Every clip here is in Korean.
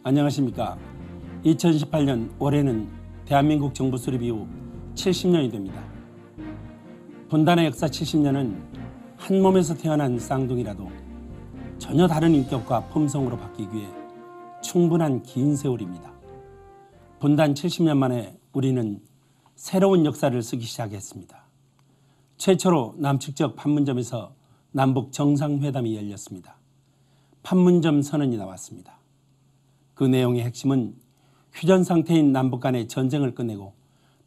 안녕하십니까. 2018년 올해는 대한민국 정부 수립 이후 70년이 됩니다. 분단의 역사 70년은 한 몸에서 태어난 쌍둥이라도 전혀 다른 인격과 품성으로 바뀌기 위해 충분한 긴 세월입니다. 분단 70년 만에 우리는 새로운 역사를 쓰기 시작했습니다. 최초로 남측적 판문점에서 남북 정상회담이 열렸습니다. 판문점 선언이 나왔습니다. 그 내용의 핵심은 휴전 상태인 남북 간의 전쟁을 끝내고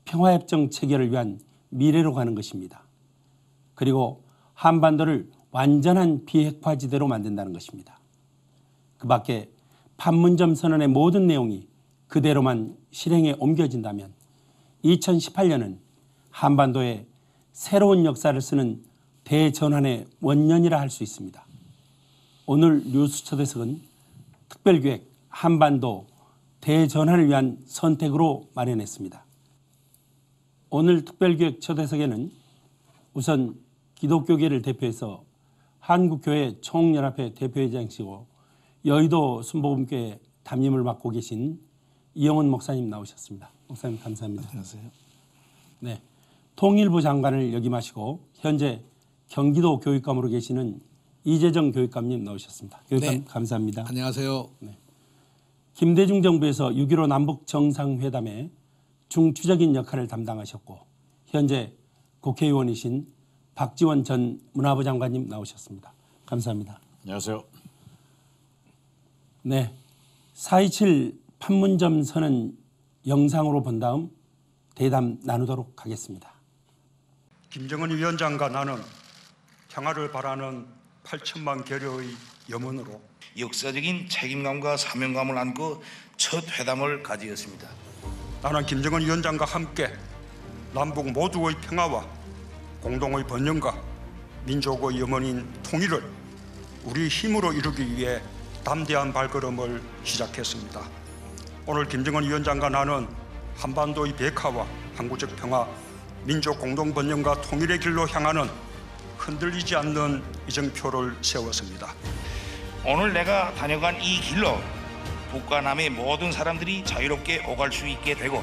평화협정 체결을 위한 미래로 가는 것입니다. 그리고 한반도를 완전한 비핵화지대로 만든다는 것입니다. 그 밖에 판문점 선언의 모든 내용이 그대로만 실행에 옮겨진다면 2018년은 한반도에 새로운 역사를 쓰는 대전환의 원년이라 할 수 있습니다. 오늘 뉴스 초대석은 특별기획 한반도 대전환을 위한 선택으로 마련했습니다. 오늘 특별기획 초대석에는 우선 기독교계를 대표해서 한국교회 총연합회 대표회장이시고 여의도 순복음교회 담임을 맡고 계신 이영훈 목사님 나오셨습니다. 목사님 감사합니다. 안녕하세요. 네, 통일부 장관을 역임하시고 현재 경기도 교육감으로 계시는 이재정 교육감님 나오셨습니다. 교육감 네. 감사합니다. 안녕하세요. 네. 김대중 정부에서 6.15 남북 정상회담에 중추적인 역할을 담당하셨고 현재 국회의원이신 박지원 전 문화부 장관님 나오셨습니다. 감사합니다. 안녕하세요. 네, 4.27 판문점 선언 영상으로 본 다음 대담 나누도록 하겠습니다. 김정은 위원장과 나는 평화를 바라는 8천만 계려의 염원으로 역사적인 책임감과 사명감을 안고 첫 회담을 가지었습니다. 나는 김정은 위원장과 함께 남북 모두의 평화와 공동의 번영과 민족의 염원인 통일을 우리 힘으로 이루기 위해 담대한 발걸음을 시작했습니다. 오늘 김정은 위원장과 나는 한반도의 비핵화와 항구적 평화, 민족 공동 번영과 통일의 길로 향하는 흔들리지 않는 이정표를 세웠습니다. 오늘 내가 다녀간 이 길로 북과 남의 모든 사람들이 자유롭게 오갈 수 있게 되고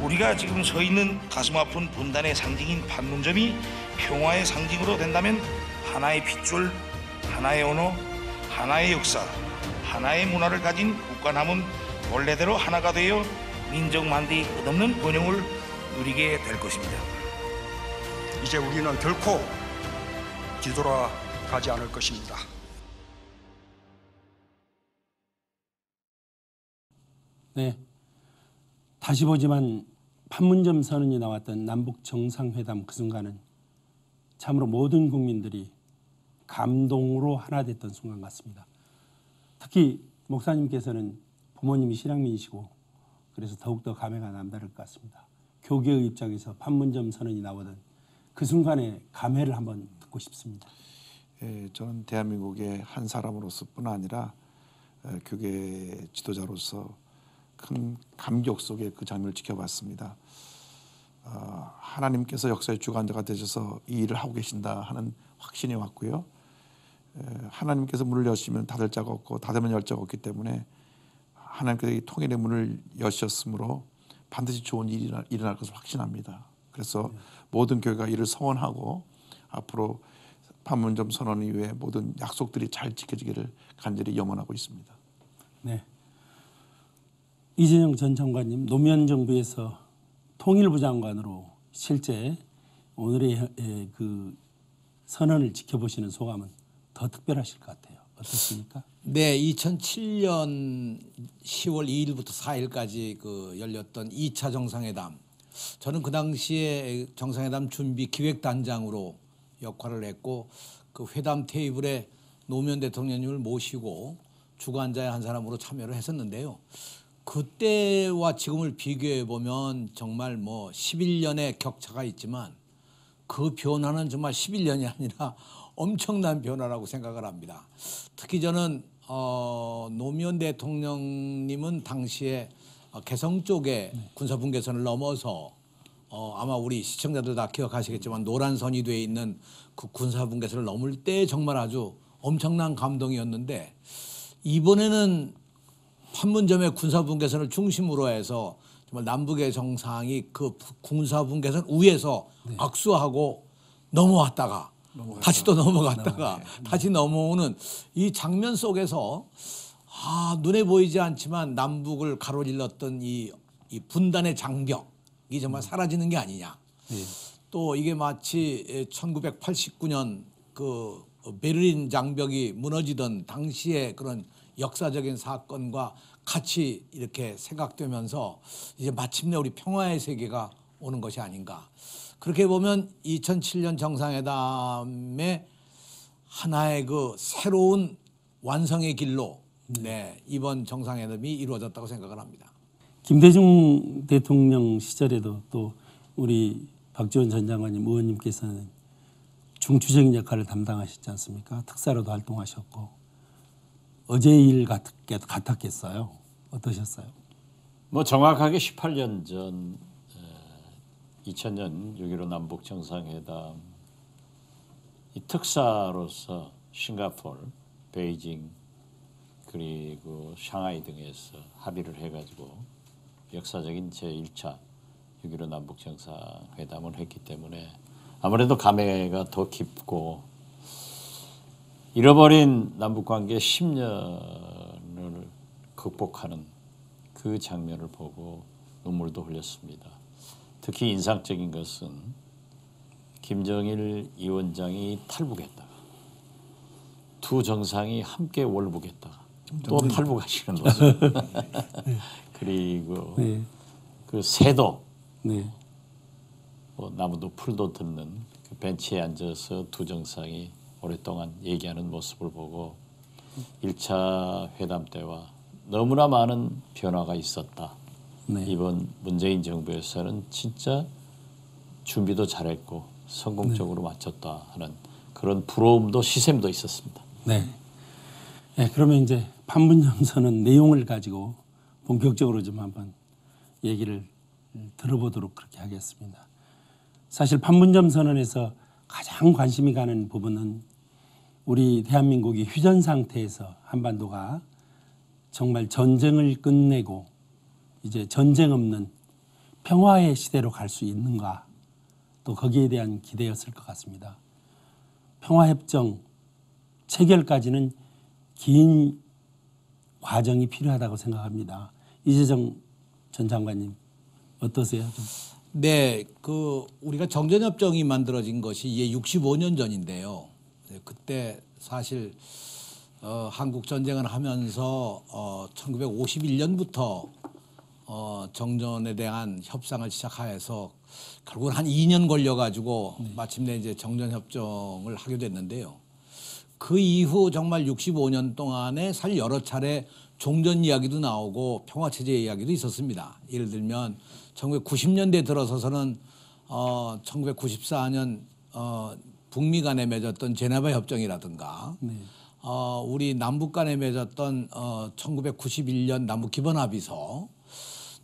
우리가 지금 서 있는 가슴 아픈 분단의 상징인 판문점이 평화의 상징으로 된다면 하나의 핏줄, 하나의 언어, 하나의 역사, 하나의 문화를 가진 북과 남은 원래대로 하나가 되어 민족만대의 끝없는 번영을 누리게 될 것입니다. 이제 우리는 결코 뒤돌아가지 않을 것입니다. 네, 다시 보지만 판문점 선언이 나왔던 남북 정상회담 그 순간은 참으로 모든 국민들이 감동으로 하나 됐던 순간 같습니다. 특히 목사님께서는 부모님이 신앙민이시고 그래서 더욱더 감회가 남다를 것 같습니다. 교계의 입장에서 판문점 선언이 나오던 그 순간의 감회를 한번 듣고 싶습니다. 저는 대한민국의 한 사람으로서뿐 아니라 교계 지도자로서 큰 감격 속에 그 장면을 지켜봤습니다. 하나님께서 역사의 주관자가 되셔서 이 일을 하고 계신다 하는 확신이 왔고요. 하나님께서 문을 여시면 닫을 자가 없고 닫으면 열 자가 없기 때문에 하나님께서 이 통일의 문을 여셨으므로 반드시 좋은 일이 일어날 것을 확신합니다. 그래서 모든 교회가 이를 성원하고 앞으로 판문점 선언 이후에 모든 약속들이 잘 지켜지기를 간절히 염원하고 있습니다. 네, 이재정 전 장관님 노무현 정부에서 통일부 장관으로 실제 오늘의 그 선언을 지켜보시는 소감은 더 특별하실 것 같아요. 어떻습니까? 네, 2007년 10월 2일부터 4일까지 열렸던 2차 정상회담. 저는 그 당시에 정상회담 준비 기획단장으로 역할을 했고 그 회담 테이블에 노무현 대통령님을 모시고 주관자의 한 사람으로 참여를 했었는데요. 그때와 지금을 비교해 보면 정말 11년의 격차가 있지만 그 변화는 정말 11년이 아니라 엄청난 변화라고 생각을 합니다. 특히 저는 노무현 대통령님은 당시에 개성 쪽에 군사분 개선을 넘어서 아마 우리 시청자들 다 기억하시겠지만 노란선이 돼 있는 그 군사분 개선을 넘을 때 정말 아주 엄청난 감동이었는데 이번에는 판문점의 군사분계선을 중심으로 해서 정말 남북의 정상이 그 군사분계선 위에서 악수하고 넘어왔다가 다시 또 넘어갔다가 다시 넘어오는 이 장면 속에서 눈에 보이지 않지만 남북을 가로질렀던 이 분단의 장벽이 정말 사라지는 게 아니냐. 또 이게 마치 1989년 그 베를린 장벽이 무너지던 당시의 그런 역사적인 사건과 같이 이렇게 생각되면서 이제 마침내 우리 평화의 세계가 오는 것이 아닌가. 그렇게 보면 2007년 정상회담의 하나의 그 새로운 완성의 길로 이번 정상회담이 이루어졌다고 생각을 합니다. 김대중 대통령 시절에도 또 우리 박지원 전 장관님 의원님께서는 중추적인 역할을 담당하셨지 않습니까? 특사로도 활동하셨고 어제의 일 같았겠어요. 어떠셨어요? 뭐 정확하게 18년 전 2000년 6.15 남북 정상회담 이 특사로서 싱가포르, 베이징 그리고 샹하이 등에서 합의를 해가지고 역사적인 제1차 6.15 남북 정상회담을 했기 때문에 아무래도 감회가 더 깊고 잃어버린 남북관계 10년을 극복하는 그 장면을 보고 눈물도 흘렸습니다. 특히 인상적인 것은 김정일 위원장이 탈북했다가 두 정상이 함께 월북했다가 또 탈북하시는 모습. 그리고 그 새도 뭐 나무도 풀도 듣는 그 벤치에 앉아서 두 정상이 오랫동안 얘기하는 모습을 보고 1차 회담 때와 너무나 많은 변화가 있었다. 이번 문재인 정부에서는 진짜 준비도 잘했고 성공적으로 마쳤다 하는 그런 부러움도 시샘도 있었습니다. 네. 그러면 이제 판문점 선언 내용을 가지고 본격적으로 좀 한번 얘기를 들어보도록 그렇게 하겠습니다. 사실 판문점 선언에서 가장 관심이 가는 부분은 우리 대한민국이 휴전 상태에서 한반도가 정말 전쟁을 끝내고 이제 전쟁 없는 평화의 시대로 갈 수 있는가, 또 거기에 대한 기대였을 것 같습니다. 평화협정 체결까지는 긴 과정이 필요하다고 생각합니다. 이재정 전 장관님 어떠세요? 네, 그 우리가 정전협정이 만들어진 것이 이제 65년 전인데요. 그때 사실 한국 전쟁을 하면서 1951년부터 정전에 대한 협상을 시작해서 결국은 한 2년 걸려가지고 마침내 이제 정전협정을 하게 됐는데요. 그 이후 정말 65년 동안에 사실 여러 차례 종전 이야기도 나오고 평화체제 이야기도 있었습니다. 예를 들면 1990년대 들어서서는 1994년 북미 간에 맺었던 제네바 협정이라든가 우리 남북 간에 맺었던 1991년 남북 기본 합의서,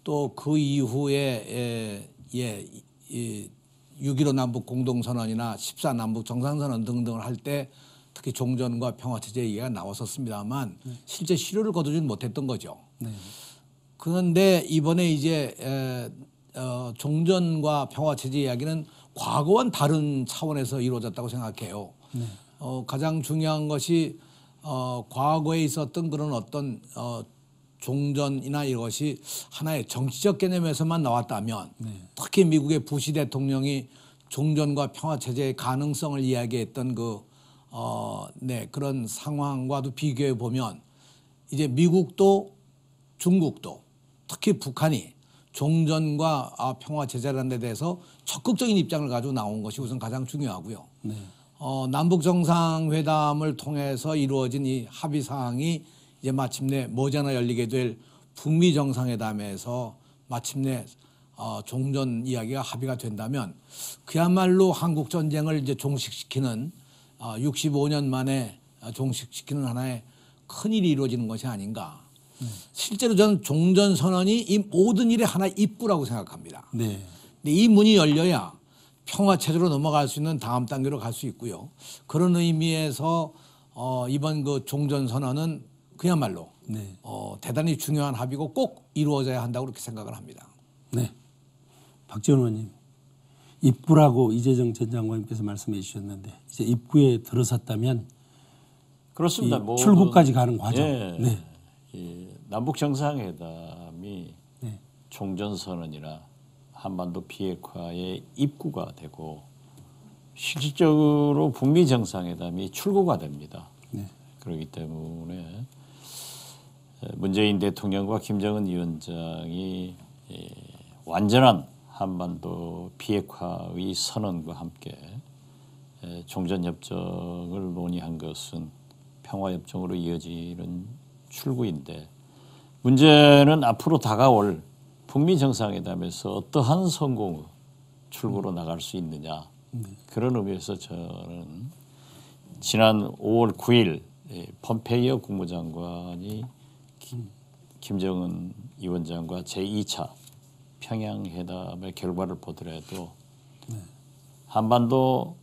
또 그 이후에 6.15 남북 공동선언이나 14 남북 정상선언 등등을 할 때 특히 종전과 평화체제 얘기가 나왔었습니다만 실제 실효를 거두지는 못했던 거죠. 그런데 이번에 이제 종전과 평화체제 이야기는 과거와는 다른 차원에서 이루어졌다고 생각해요. 가장 중요한 것이 과거에 있었던 그런 어떤 종전이나 이것이 하나의 정치적 개념에서만 나왔다면 특히 미국의 부시 대통령이 종전과 평화체제의 가능성을 이야기했던 그런 상황과도 비교해 보면 이제 미국도 중국도 특히 북한이 종전과 평화체제라는 데 대해서 적극적인 입장을 가지고 나온 것이 우선 가장 중요하고요. 남북 정상회담을 통해서 이루어진 이 합의 사항이 이제 마침내 머지않아 열리게 될 북미 정상회담에서 마침내 종전 이야기가 합의가 된다면 그야말로 한국 전쟁을 이제 종식시키는 65년 만에 종식시키는 하나의 큰 일이 이루어지는 것이 아닌가. 실제로 저는 종전 선언이 이 모든 일의 하나의 입구라고 생각합니다. 근데 이 문이 열려야 평화 체제로 넘어갈 수 있는 다음 단계로 갈 수 있고요. 그런 의미에서 이번 그 종전 선언은 그야말로 네. 대단히 중요한 합의고 꼭 이루어져야 한다고 그렇게 생각을 합니다. 네. 박지원 의원님, 입구라고 이재정 전 장관님께서 말씀해 주셨는데 이제 입구에 들어섰다면 그렇습니다. 이 출구까지 가는 과정. 예, 네. 이 남북 정상회담이 네. 종전선언이나 한반도 비핵화의 입구가 되고 실질적으로 북미 정상회담이 출구가 됩니다. 네. 그렇기 때문에 문재인 대통령과 김정은 위원장이 완전한 한반도 비핵화의 선언과 함께 종전협정을 논의한 것은 평화협정으로 이어지는 출구인데 문제는 앞으로 다가올 북미 정상회담에서 어떠한 성공의 출구로 나갈 수 있느냐 그런 의미에서 저는 지난 5월 9일 폼페이오 국무장관이 김정은 위원장과 제2차 평양회담의 결과를 보더라도 한반도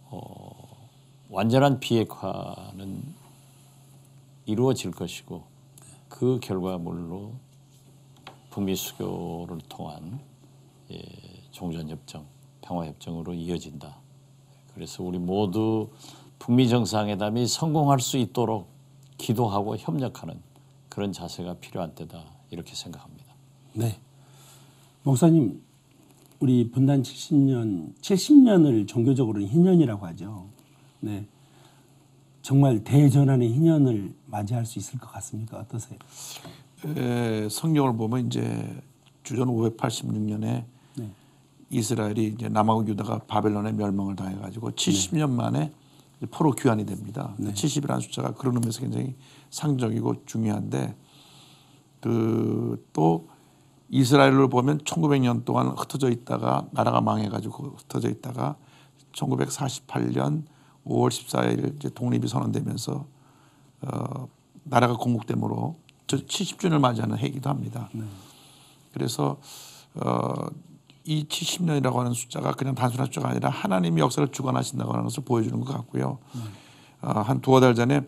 완전한 비핵화는 이루어질 것이고 그 결과물로 북미 수교를 통한 종전협정, 평화협정으로 이어진다. 그래서 우리 모두 북미 정상회담이 성공할 수 있도록 기도하고 협력하는 그런 자세가 필요한 때다 이렇게 생각합니다. 네. 목사님, 우리 분단 70년을 종교적으로는 희년이라고 하죠. 네. 정말 대전환의 희년을 맞이할 수 있을 것 같습니까? 어떠세요? 성경을 보면 이제 주전 586년에 네. 이스라엘이 이제 남하고 유다가 바벨론에 멸망을 당해가지고 70년 만에 포로 귀환이 됩니다. 70이라는 숫자가 그런 의미에서 굉장히 상징적이고 중요한데 또 이스라엘을 보면 1900년 동안 흩어져 있다가 나라가 망해가지고 흩어져 있다가 1948년 5월 14일 이제 독립이 선언되면서 나라가 건국됨으로 70주년을 맞이하는 해이기도 합니다. 그래서 이 70년이라고 하는 숫자가 그냥 단순한 숫자가 아니라 하나님이 역사를 주관하신다고 하는 것을 보여주는 것 같고요. 한 두어 달 전에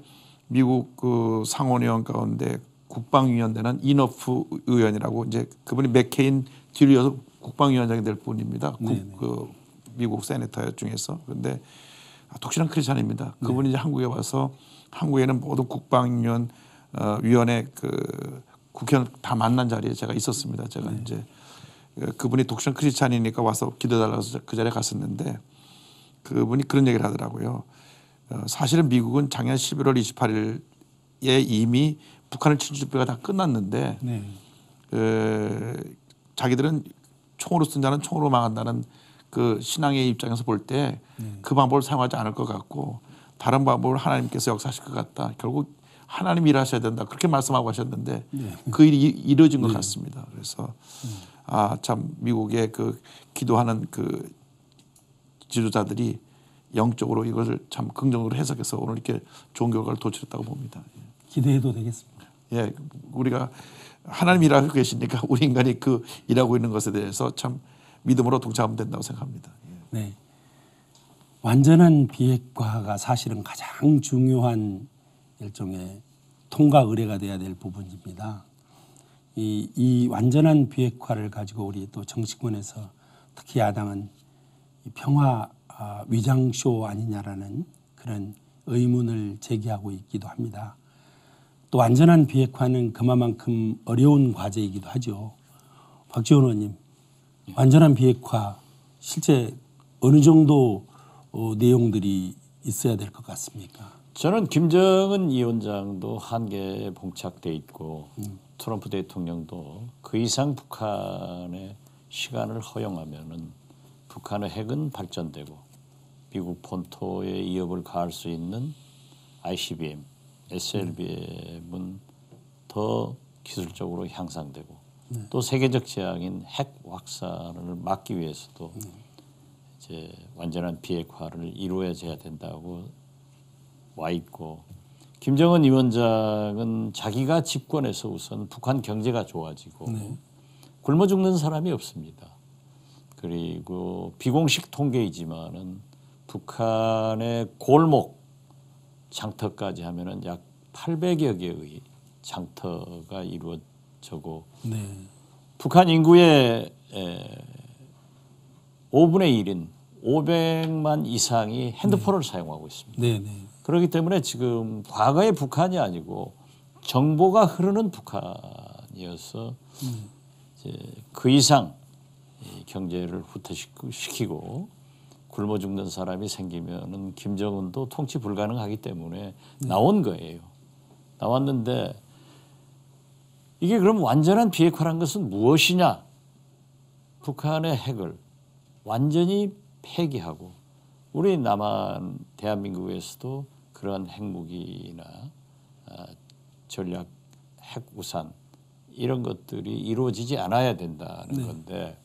미국 그 상원의원 가운데 국방위원회는 이너프 의원이라고 이제 그분이 맥케인 뒤를 이어서 국방위원장이 될 분입니다. 그 미국 세네터 중에서. 그런데 독실한 크리스찬입니다. 그분이 이제 한국에 와서 한국에는 모든 국방위원 위원회 그 국회의원 다 만난 자리에 제가 있었습니다. 제가 이제 그분이 독실한 크리스찬이니까 와서 기도달라고 해서 그 자리에 갔었는데 그분이 그런 얘기를 하더라고요. 사실은 미국은 작년 11월 28일에 이미 북한을 친 준비가 다 끝났는데 자기들은 총으로 쓴 자는 총으로 망한다는 그 신앙의 입장에서 볼 때 그 방법을 사용하지 않을 것 같고 다른 방법을 하나님께서 역사하실 것 같다. 결국 하나님 일하셔야 된다. 그렇게 말씀하고 하셨는데 그 일이 이루어진 것 같습니다. 그래서 참 미국의 그 기도하는 그 지도자들이 영적으로 이것을 참 긍정적으로 해석해서 오늘 이렇게 좋은 결과를 도출했다고 봅니다. 기대해도 되겠습니다. 예, 우리가 하나님 일하고 계시니까 우리 인간이 그 일하고 있는 것에 대해서 참 믿음으로 동참하면 된다고 생각합니다. 네. 완전한 비핵화가 사실은 가장 중요한 일종의 통과 의례가 돼야 될 부분입니다. 이 완전한 비핵화를 가지고 우리 또 정치권에서 특히 야당은 이 평화 위장쇼 아니냐라는 그런 의문을 제기하고 있기도 합니다. 또 완전한 비핵화는 그만큼 어려운 과제이기도 하죠. 박지원 의원님, 완전한 비핵화 실제 어느 정도 내용들이 있어야 될 것 같습니까? 저는 김정은 위원장도 한계에 봉착돼 있고 트럼프 대통령도 그 이상 북한의 시간을 허용하면은 북한의 핵은 발전되고 미국 본토에 위협을 가할 수 있는 ICBM, SLBM은 더 기술적으로 향상되고 또 세계적 재앙인 핵 확산을 막기 위해서도 이제 완전한 비핵화를 이루어져야 된다고 와 있고 김정은 위원장은 자기가 집권해서 우선 북한 경제가 좋아지고 굶어 죽는 사람이 없습니다. 그리고 비공식 통계이지만은 북한의 골목 장터까지 하면은 약 800여 개의 장터가 이루어지고 네. 북한 인구의 5분의 1인 500만 이상이 핸드폰을 사용하고 있습니다. 네, 네. 그렇기 때문에 지금 과거의 북한이 아니고 정보가 흐르는 북한이어서 이제 그 이상 이 경제를 후퇴시키고 굶어 죽는 사람이 생기면은 김정은도 통치 불가능하기 때문에 나온 거예요. 나왔는데 이게 그럼 완전한 비핵화란 것은 무엇이냐? 북한의 핵을 완전히 폐기하고 우리 남한 대한민국에서도 그러한 핵무기나 전략 핵우산 이런 것들이 이루어지지 않아야 된다는 건데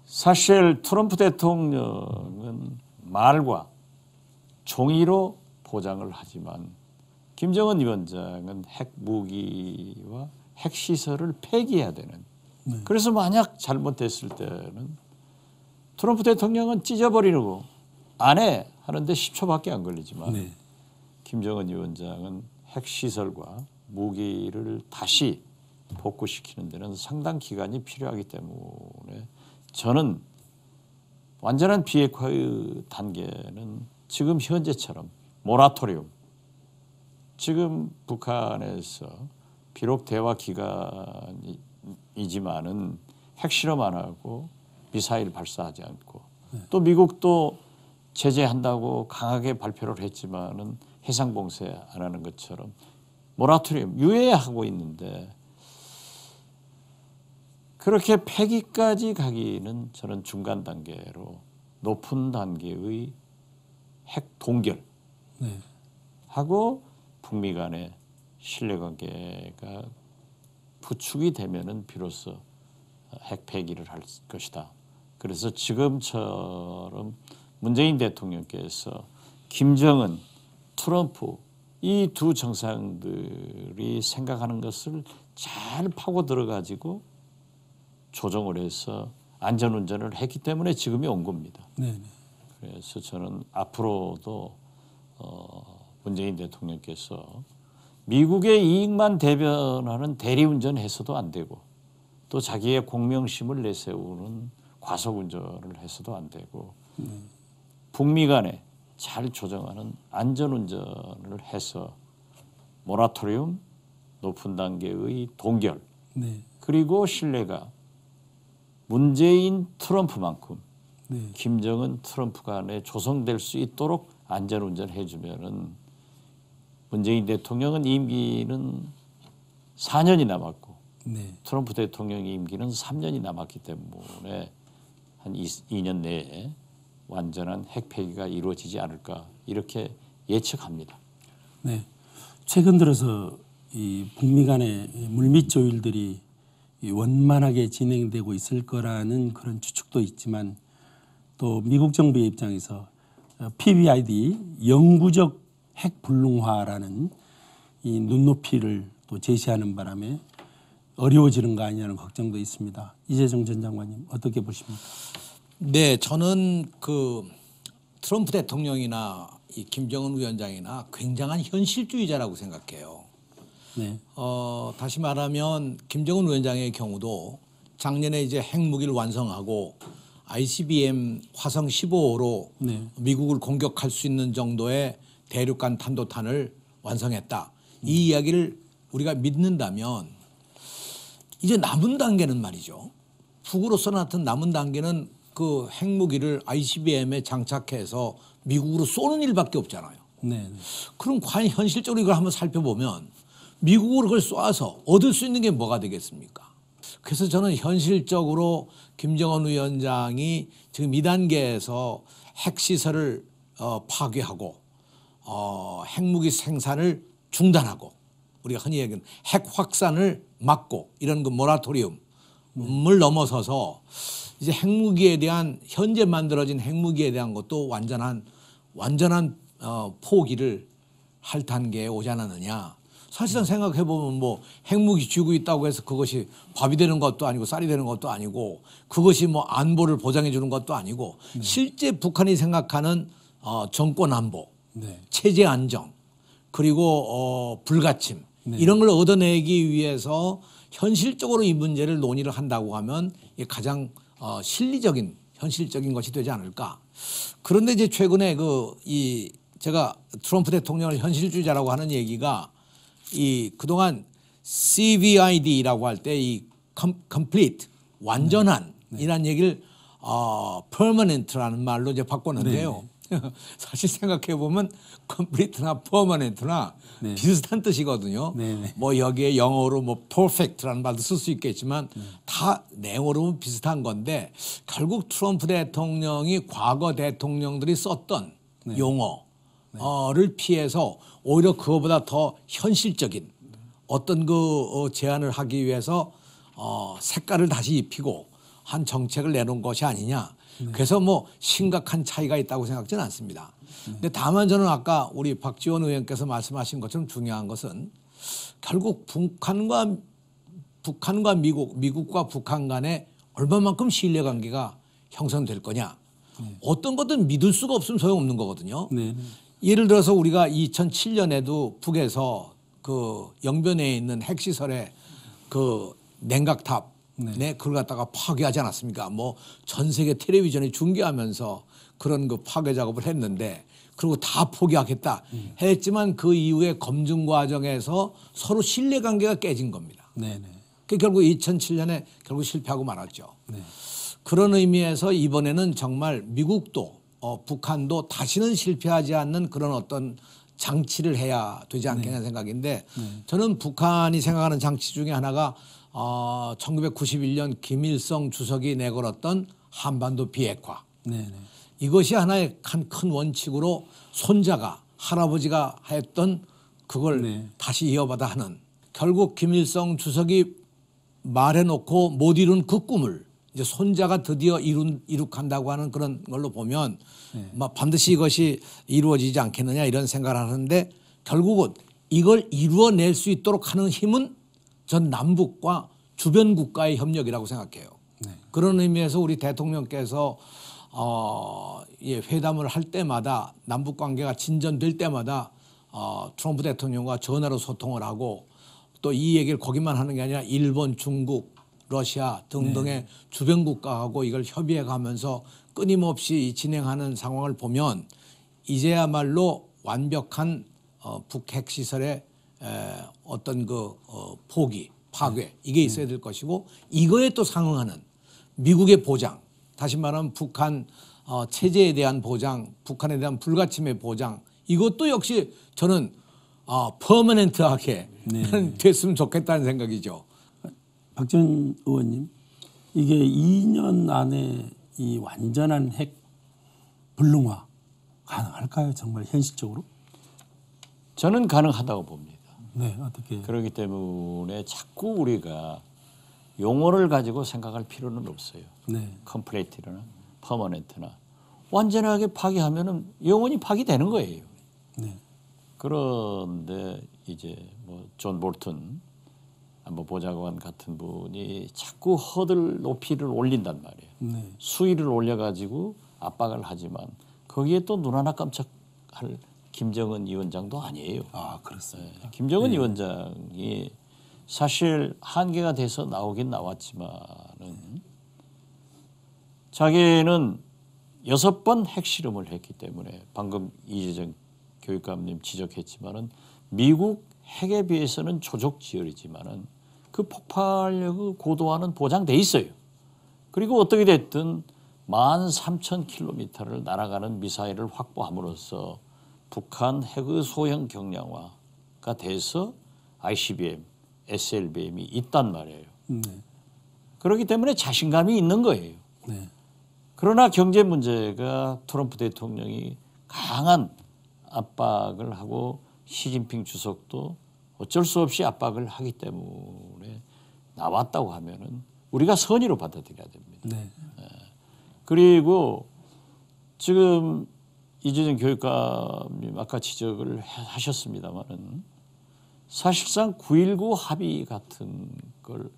사실 트럼프 대통령은 말과 종이로 보장을 하지만 김정은 위원장은 핵무기와 핵시설을 폐기해야 되는 그래서 만약 잘못됐을 때는 트럼프 대통령은 찢어버리고 안 해 하는데 10초밖에 안 걸리지만 네. 김정은 위원장은 핵시설과 무기를 다시 복구시키는 데는 상당 기간이 필요하기 때문에 저는 완전한 비핵화의 단계는 지금 현재처럼 모라토리움 지금 북한에서 비록 대화 기간이지만은 핵실험 안 하고 미사일 발사하지 않고 또 미국도 제재한다고 강하게 발표를 했지만은 해상 봉쇄 안 하는 것처럼 모라토리움 유예하고 있는데 그렇게 폐기까지 가기는 저는 중간 단계로 높은 단계의 핵 동결 네. 하고 북미 간의 신뢰관계가 부축이 되면은 비로소 핵 폐기를 할 것이다. 그래서 지금처럼 문재인 대통령께서 김정은, 트럼프 이 두 정상들이 생각하는 것을 잘 파고 들어가지고 조정을 해서 안전운전을 했기 때문에 지금이 온 겁니다. 네, 네. 그래서 저는 앞으로도 문재인 대통령께서 미국의 이익만 대변하는 대리운전해서도 안 되고 또 자기의 공명심을 내세우는 과속운전을 해서도 안 되고 북미 간에 잘 조정하는 안전운전을 해서 모라토리움 높은 단계의 동결 네. 그리고 신뢰가 문재인 트럼프만큼 네. 김정은 트럼프 간에 조성될 수 있도록 안전운전 해주면은 문재인 대통령은 임기는 4년이 남았고 네. 트럼프 대통령 임기는 3년이 남았기 때문에 한 2년 내에 완전한 핵 폐기가 이루어지지 않을까 이렇게 예측합니다. 네. 최근 들어서 이 북미 간의 물밑 조율들이 원만하게 진행되고 있을 거라는 그런 추측도 있지만 또 미국 정부의 입장에서 PBID 영구적 핵 불능화라는 이 눈높이를 또 제시하는 바람에 어려워지는 거 아니냐는 걱정도 있습니다. 이재정 전 장관님 어떻게 보십니까? 네, 저는 그 트럼프 대통령이나 이 김정은 위원장이나 굉장한 현실주의자라고 생각해요. 네. 다시 말하면 김정은 위원장의 경우도 작년에 이제 핵무기를 완성하고 ICBM 화성 15호로 네. 미국을 공격할 수 있는 정도의 대륙간 탄도탄을 완성했다. 이 이야기를 우리가 믿는다면 이제 남은 단계는 말이죠. 북으로서 나타난 남은 단계는 그 핵무기를 ICBM에 장착해서 미국으로 쏘는 일밖에 없잖아요. 네. 그럼 과연 현실적으로 이걸 한번 살펴보면 미국으로 그걸 쏴서 얻을 수 있는 게 뭐가 되겠습니까? 그래서 저는 현실적으로 김정은 위원장이 지금 2단계에서 핵시설을 파괴하고 핵무기 생산을 중단하고 우리가 흔히 얘기하는 핵 확산을 막고 이런 그 모라토리움을 넘어서서 이제 핵무기에 대한 현재 만들어진 핵무기에 대한 것도 완전한 포기를 할 단계에 오지 않았느냐. 사실은 생각해 보면 뭐 핵무기 쥐고 있다고 해서 그것이 밥이 되는 것도 아니고 쌀이 되는 것도 아니고 그것이 뭐 안보를 보장해 주는 것도 아니고 실제 북한이 생각하는 정권 안보, 네. 체제 안정 그리고 불가침 이런 걸 얻어내기 위해서 현실적으로 이 문제를 논의를 한다고 하면 이게 가장 실리적인 현실적인 것이 되지 않을까. 그런데 이제 최근에 제가 트럼프 대통령을 현실주의자라고 하는 얘기가 그동안 CVID라고 할 때 이 complete 완전한 이란 얘기를 permanent라는 말로 이제 바꿨는데요. 사실 생각해 보면 complete나 permanent나 비슷한 뜻이거든요. 뭐 여기에 영어로 뭐 perfect라는 말도 쓸 수 있겠지만 다 내용으로 보면 비슷한 건데 결국 트럼프 대통령이 과거 대통령들이 썼던 용어를 피해서 오히려 그거보다 더 현실적인 어떤 제안을 하기 위해서 색깔을 다시 입히고 한 정책을 내놓은 것이 아니냐. 그래서 뭐 심각한 차이가 있다고 생각지는 않습니다. 근데 다만 저는 아까 우리 박지원 의원께서 말씀하신 것처럼 중요한 것은 결국 북한과 미국과 북한 간에 얼마만큼 신뢰관계가 형성될 거냐. 어떤 것든 믿을 수가 없으면 소용없는 거거든요. 예를 들어서 우리가 2007년에도 북에서 그 영변에 있는 핵시설의 그 냉각탑 그걸 갖다가 파괴하지 않았습니까? 뭐 전 세계 텔레비전이 중계하면서 그런 그 파괴 작업을 했는데 그리고 다 포기하겠다 했지만 그 이후에 검증 과정에서 서로 신뢰관계가 깨진 겁니다. 그 결국 2007년에 결국 실패하고 말았죠. 그런 의미에서 이번에는 정말 미국도 북한도 다시는 실패하지 않는 그런 어떤 장치를 해야 되지 않겠냐 생각인데 저는 북한이 생각하는 장치 중에 하나가 1991년 김일성 주석이 내걸었던 한반도 비핵화. 이것이 하나의 큰 원칙으로 손자가 할아버지가 했던 그걸 다시 이어받아 하는 결국 김일성 주석이 말해놓고 못 이룬 그 꿈을 이제 손자가 드디어 이룩한다고 하는 그런 걸로 보면 반드시 이것이 이루어지지 않겠느냐 이런 생각을 하는데 결국은 이걸 이루어낼 수 있도록 하는 힘은 전 남북과 주변 국가의 협력이라고 생각해요. 그런 의미에서 우리 대통령께서 회담을 할 때마다 남북 관계가 진전될 때마다 트럼프 대통령과 전화로 소통을 하고 또 이 얘기를 거기만 하는 게 아니라 일본, 중국, 러시아 등등의 주변 국가하고 이걸 협의해 가면서 끊임없이 진행하는 상황을 보면 이제야말로 완벽한 북핵 시설의 어떤 포기, 파괴 이게 있어야 될 것이고 이거에 또 상응하는 미국의 보장, 다시 말하면 북한 체제에 대한 보장, 북한에 대한 불가침의 보장 이것도 역시 저는 퍼머넨트하게 됐으면 좋겠다는 생각이죠. 박지원 의원님, 이게 2년 안에 이 완전한 핵 불능화 가능할까요? 정말 현실적으로? 저는 가능하다고 봅니다. 어떻게? 그렇기 때문에 자꾸 우리가 용어를 가지고 생각할 필요는 없어요. 컴플레이트나 퍼머넨트나 완전하게 파기하면은 영원히 파기되는 거예요. 그런데 이제 뭐 존 볼튼 뭐 보좌관 같은 분이 자꾸 허들 높이를 올린단 말이에요. 수위를 올려가지고 압박을 하지만 거기에 또 눈 하나 깜짝할 김정은 위원장도 아니에요. 그렇습니다. 김정은 위원장이 사실 한계가 돼서 나오긴 나왔지만은 자기는 6번 핵실험을 했기 때문에 방금 이재정 교육감님 지적했지만은 미국 핵에 비해서는 조족지열이지만은 그 폭발력의 고도화는 보장돼 있어요. 그리고 어떻게 됐든 13,000km를 날아가는 미사일을 확보함으로써 북한 핵의 소형 경량화가 돼서 ICBM, SLBM이 있단 말이에요. 그렇기 때문에 자신감이 있는 거예요. 그러나 경제 문제가 트럼프 대통령이 강한 압박을 하고 시진핑 주석도 어쩔 수 없이 압박을 하기 때문에 나왔다고 하면은 우리가 선의로 받아들여야 됩니다. 그리고 지금 이재정 교육감님 아까 지적을 하셨습니다만은 사실상 9.19 합의 같은 걸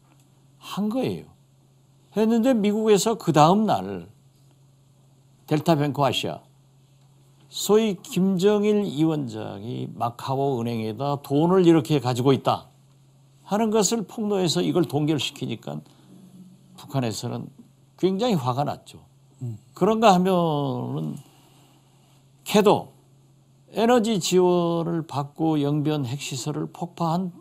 한 거예요. 했는데 미국에서 그 다음 날 델타 뱅크 아시아 소위 김정일 위원장이 마카오 은행에다 돈을 이렇게 가지고 있다 하는 것을 폭로해서 이걸 동결시키니까 북한에서는 굉장히 화가 났죠. 그런가 하면은 캐도 에너지 지원을 받고 영변 핵시설을 폭파한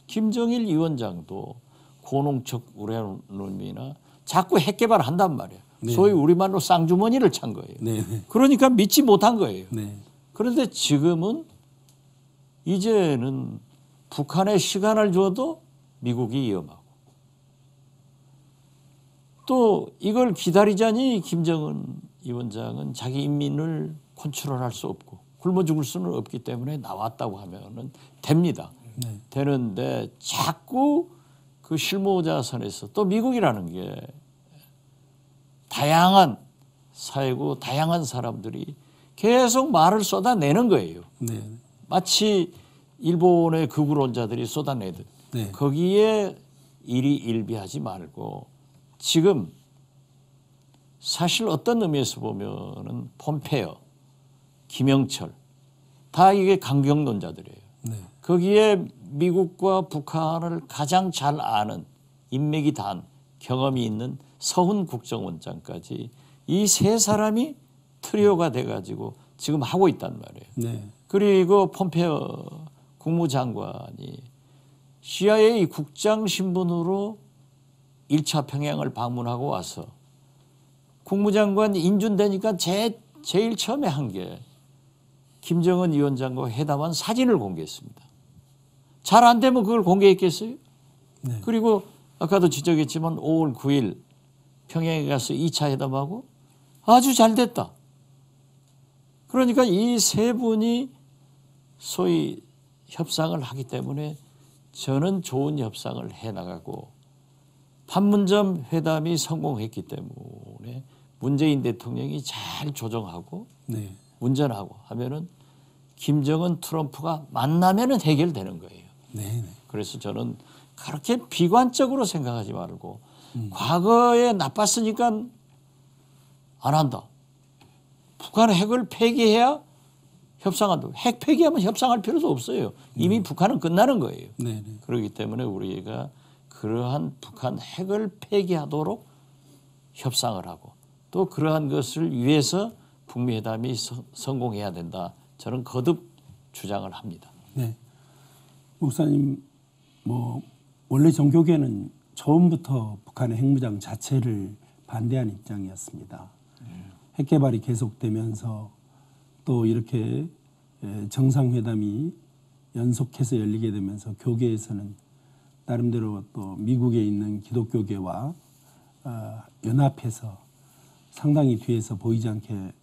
김정일 위원장도 고농축 우라늄이나 자꾸 핵 개발한단 말이에요. 네. 소위 우리말로 쌍주머니를 찬 거예요. 네. 그러니까 믿지 못한 거예요. 네. 그런데 지금은 이제는 북한에 시간을 줘도 미국이 위험하고 또 이걸 기다리자니 김정은 위원장은 자기 인민을 컨트롤할 수 없고 굶어 죽을 수는 없기 때문에 나왔다고 하면은 됩니다. 네. 되는데 자꾸 그 실무자 선에서 또 미국이라는 게 다양한 사회고 다양한 사람들이 계속 말을 쏟아내는 거예요. 네. 마치 일본의 극우론자들이 쏟아내듯 네. 거기에 일희일비하지 말고 지금 사실 어떤 의미에서 보면은 폼페이오, 김영철 다 이게 강경론자들이에요. 네. 거기에 미국과 북한을 가장 잘 아는 인맥이 단 경험이 있는 서훈 국정원장까지 이 세 사람이 트리오가 돼가지고 지금 하고 있단 말이에요. 네. 그리고 폼페이오 국무장관이 CIA 국장 신분으로 1차 평양을 방문하고 와서 국무장관 인준되니까 제일 처음에 한 게 김정은 위원장과 회담한 사진을 공개했습니다. 잘 안 되면 그걸 공개했겠어요? 네. 그리고 아까도 지적했지만 5월 9일 평양에 가서 2차 회담하고 아주 잘 됐다. 그러니까 이 세 분이 소위 협상을 하기 때문에 저는 좋은 협상을 해나가고 판문점 회담이 성공했기 때문에 문재인 대통령이 잘 조정하고 네. 운전하고 하면은 김정은 트럼프가 만나면은 해결되는 거예요. 네. 그래서 저는 그렇게 비관적으로 생각하지 말고 과거에 나빴으니까 안 한다. 북한 핵을 폐기해야 협상한다. 핵 폐기하면 협상할 필요도 없어요. 이미 북한은 끝나는 거예요. 네. 그렇기 때문에 우리가 그러한 북한 핵을 폐기하도록 협상을 하고 또 그러한 것을 위해서 북미 회담이 성공해야 된다. 저는 거듭 주장을 합니다. 네. 목사님 뭐 원래 종교계는 처음부터 북한의 핵무장 자체를 반대한 입장이었습니다. 핵 개발이 계속되면서 또 이렇게 정상회담이 연속해서 열리게 되면서 교계에서는 나름대로 또 미국에 있는 기독교계와 연합해서 상당히 뒤에서 보이지 않게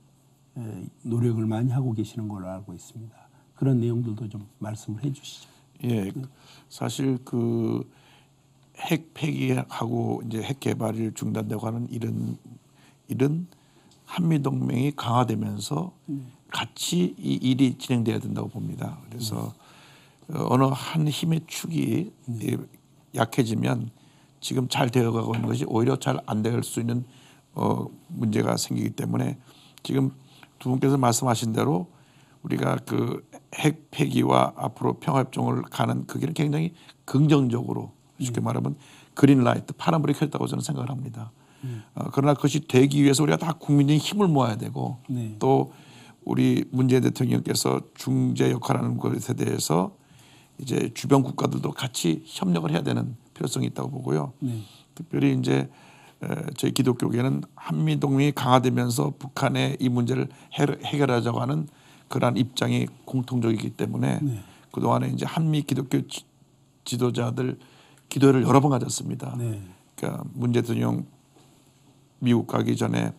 노력을 많이 하고 계시는 걸로 알고 있습니다. 그런 내용들도 좀 말씀을 해 주시죠. 예, 사실 그 핵 폐기하고 이제 핵 개발이 중단되고 하는 이런 한미 동맹이 강화되면서 같이 이 일이 진행돼야 된다고 봅니다. 그래서 어느 한 힘의 축이 약해지면 지금 잘 되어가고 있는 것이 오히려 잘 안 될 수 있는 문제가 생기기 때문에 지금 두 분께서 말씀하신 대로 우리가 그 핵 폐기와 앞으로 평화협정을 가는 그 길은 굉장히 긍정적으로 쉽게 말하면 그린라이트 파란불이 켰다고 저는 생각을 합니다. 그러나 그것이 되기 위해서 우리가 다 국민의 힘을 모아야 되고 네. 또 우리 문재인 대통령께서 중재 역할하는 것에 대해서 이제 주변 국가들도 같이 협력을 해야 되는 필요성이 있다고 보고요. 네. 특별히 이제 저희 기독교계는 한미 동맹이 강화되면서 북한의 이 문제를 해결하자고 하는 그러한 입장이 공통적이기 때문에 네. 그동안에 이제 한미 기독교 지도자들 기도회를 여러 번 가졌습니다. 네. 그러니까 문 대통령 미국 가기 전에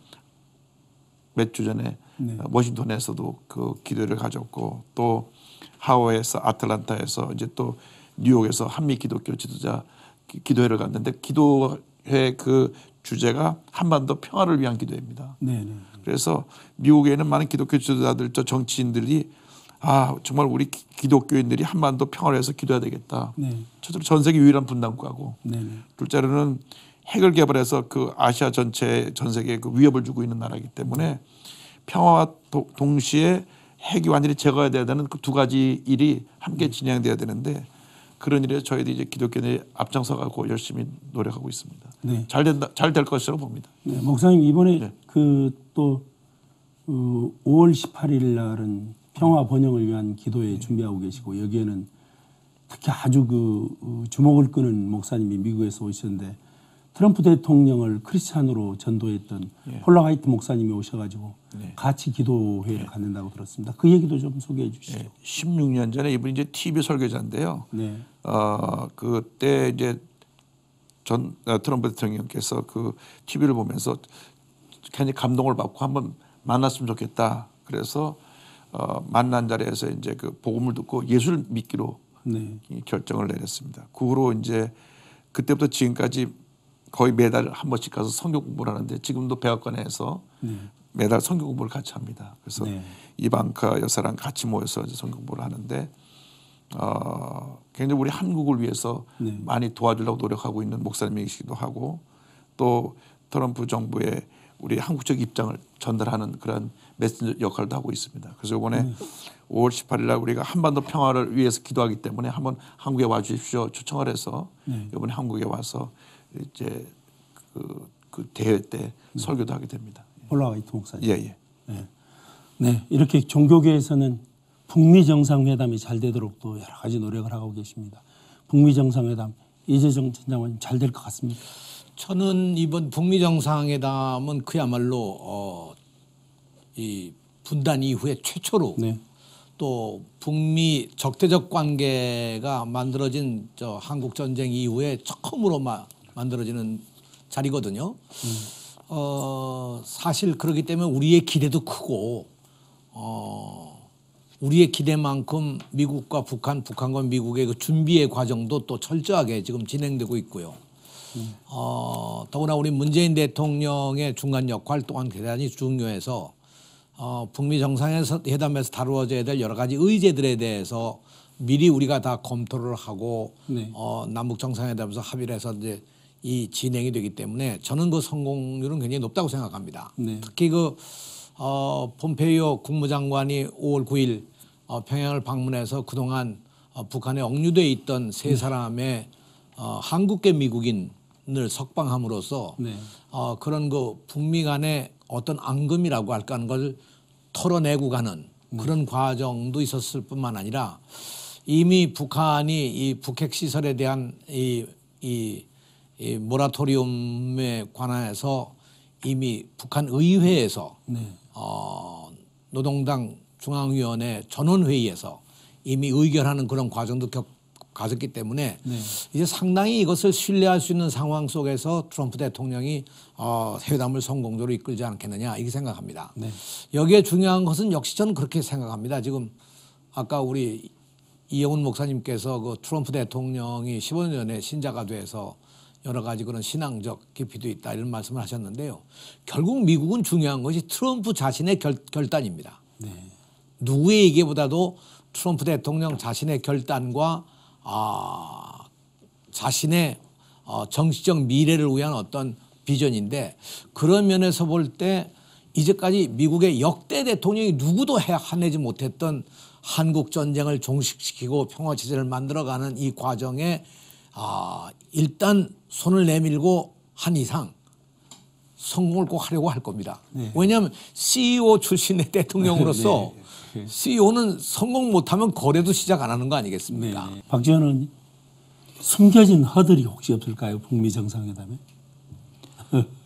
몇 주 전에 네. 워싱턴에서도 그 기도회를 가졌고 또 하와이에서 아틀란타에서 이제 또 뉴욕에서 한미 기독교 지도자 기도회를 갔는데 기도회 그 주제가 한반도 평화를 위한 기도회입니다. 네. 네. 그래서 미국에 있는 많은 기독교 지도자들 또 정치인들이 정말 우리 기독교인들이 한반도 평화를 위해서 기도해야 되겠다. 네. 첫째로 전 세계 유일한 분단국가고 네. 둘째로는 핵을 개발해서 그 아시아 전체 전 세계에 그 위협을 주고 있는 나라이기 때문에 평화와 동시에 핵이 완전히 제거해야 되는 그 두 가지 일이 함께 진행돼야 되는데 그런 일에 저희들이 이제 기독교인이 앞장서가고 열심히 노력하고 있습니다. 네. 잘 될 것이라고 봅니다. 네, 목사님 이번에 네. 그 또 5월 18일 날은 평화 번영을 위한 기도회 준비하고 계시고 여기에는 특히 아주 그 주목을 끄는 목사님이 미국에서 오셨는데 트럼프 대통령을 크리스찬으로 전도했던 폴라 화이트 목사님이 오셔가지고 같이 기도회를 갖는다고 들었습니다. 그 얘기도 좀 소개해 주시죠. 16년 전에 이분이 이제 TV 설교자인데요. 네. 그때 이제 트럼프 대통령께서 그 TV를 보면서 굉장히 감동을 받고 한번 만났으면 좋겠다. 그래서 만난 자리에서 이제 그 복음을 듣고 예수를 믿기로 네. 결정을 내렸습니다. 그 후로 이제 그때부터 지금까지 거의 매달 한 번씩 가서 성경 공부를 하는데 지금도 백악관에서 매달 성경 공부를 같이 합니다. 그래서 이방카 여사랑 같이 모여서 이제 성경 공부를 하는데 굉장히 우리 한국을 위해서 많이 도와주려고 노력하고 있는 목사님이시기도 하고 또 트럼프 정부의 우리 한국적 입장을 전달하는 그런 메신저 역할도 하고 있습니다. 그래서 이번에 5월 18일 날 우리가 한반도 평화를 위해서 기도하기 때문에 한번 한국에 와 주십시오 초청을 해서 이번에 한국에 와서 이제 그 대회 때 설교도 하게 됩니다. 폴라 화이트 목사님. 예. 네, 이렇게 종교계에서는 북미 정상회담이 잘 되도록 또 여러 가지 노력을 하고 계십니다. 북미 정상회담 이재정 전장관 잘 될 것 같습니다. 저는 이번 북미 정상회담은 그야말로 이 분단 이후에 최초로 네. 또 북미 적대적 관계가 만들어진 한국 전쟁 이후에 처음으로 만들어지는 자리거든요. 사실 그렇기 때문에 우리의 기대도 크고 우리의 기대만큼 미국과 북한과 미국의 그 준비의 과정도 또 철저하게 지금 진행되고 있고요. 더구나 우리 문재인 대통령의 중간 역할 또한 대단히 중요해서 북미 정상회담에서 다루어져야 될 여러 가지 의제들에 대해서 미리 우리가 다 검토를 하고 남북 정상회담에서 합의를 해서 이제 이 진행이 되기 때문에 저는 그 성공률은 굉장히 높다고 생각합니다. 특히 그 폼페이오 국무장관이 5월 9일 평양을 방문해서 그동안 북한에 억류돼 있던 세 사람의 한국계 미국인을 석방함으로써 그런 그 북미 간의 어떤 앙금이라고 할까 하는 걸 털어내고 가는 그런 과정도 있었을 뿐만 아니라 이미 북한이 이 북핵 시설에 대한 이 모라토리움에 관해서 이미 북한 의회에서 노동당 중앙위원회 전원회의에서 이미 의결하는 그런 과정도 가졌기 때문에 이제 상당히 이것을 신뢰할 수 있는 상황 속에서 트럼프 대통령이 회담을 성공적으로 이끌지 않겠느냐 이렇게 생각합니다. 여기에 중요한 것은 역시 저는 그렇게 생각합니다. 지금 아까 우리 이영훈 목사님께서 그 트럼프 대통령이 15년 전에 신자가 돼서 여러 가지 그런 신앙적 깊이도 있다 이런 말씀을 하셨는데요. 결국 미국은 중요한 것이 트럼프 자신의 결단입니다. 누구의 얘기보다도 트럼프 대통령 자신의 결단과 자신의 정치적 미래를 위한 어떤 비전인데 그런 면에서 볼 때 이제까지 미국의 역대 대통령이 누구도 해내지 못했던 한국 전쟁을 종식시키고 평화 체제를 만들어가는 이 과정에 일단 손을 내밀고 한 이상 성공을 꼭 하려고 할 겁니다. 왜냐하면 CEO 출신의 대통령으로서 CEO는 성공 못하면 거래도 시작 안 하는 거 아니겠습니까? 박지원 의원님, 숨겨진 허들이 혹시 없을까요? 북미 정상회담에?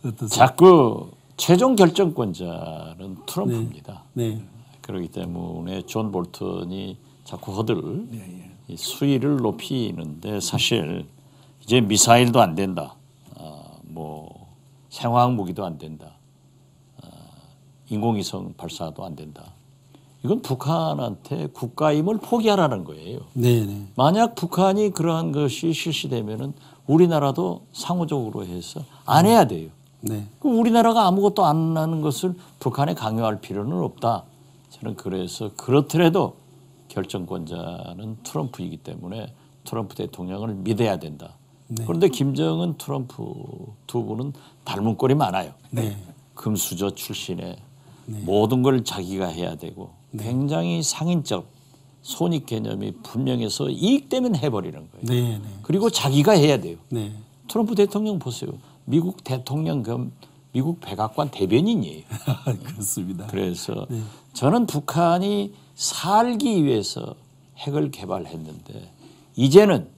어떠세요? 자꾸 최종 결정권자는 트럼프입니다. 네. 그렇기 때문에 존 볼턴이 자꾸 허들 이 수위를 높이는데 사실 이제 미사일도 안 된다. 뭐 생화학 무기도 안 된다. 인공위성 발사도 안 된다. 이건 북한한테 국가임을 포기하라는 거예요. 네네. 만약 북한이 그러한 것이 실시되면은 우리나라도 상호적으로 해서 안 해야 돼요. 네. 우리나라가 아무것도 안 하는 것을 북한에 강요할 필요는 없다. 저는 그래서 그렇더라도 결정권자는 트럼프이기 때문에 트럼프 대통령을 믿어야 된다. 그런데 김정은 트럼프 두 분은 닮은 꼴이 많아요. 금수저 출신의 모든 걸 자기가 해야 되고 굉장히 상인적 손익 개념이 분명해서 이익 되면 해버리는 거예요. 네, 네. 그리고 자기가 해야 돼요. 네. 트럼프 대통령 보세요. 미국 대통령 겸 미국 백악관 대변인이에요. 그렇습니다. 그래서 저는 북한이 살기 위해서 핵을 개발했는데 이제는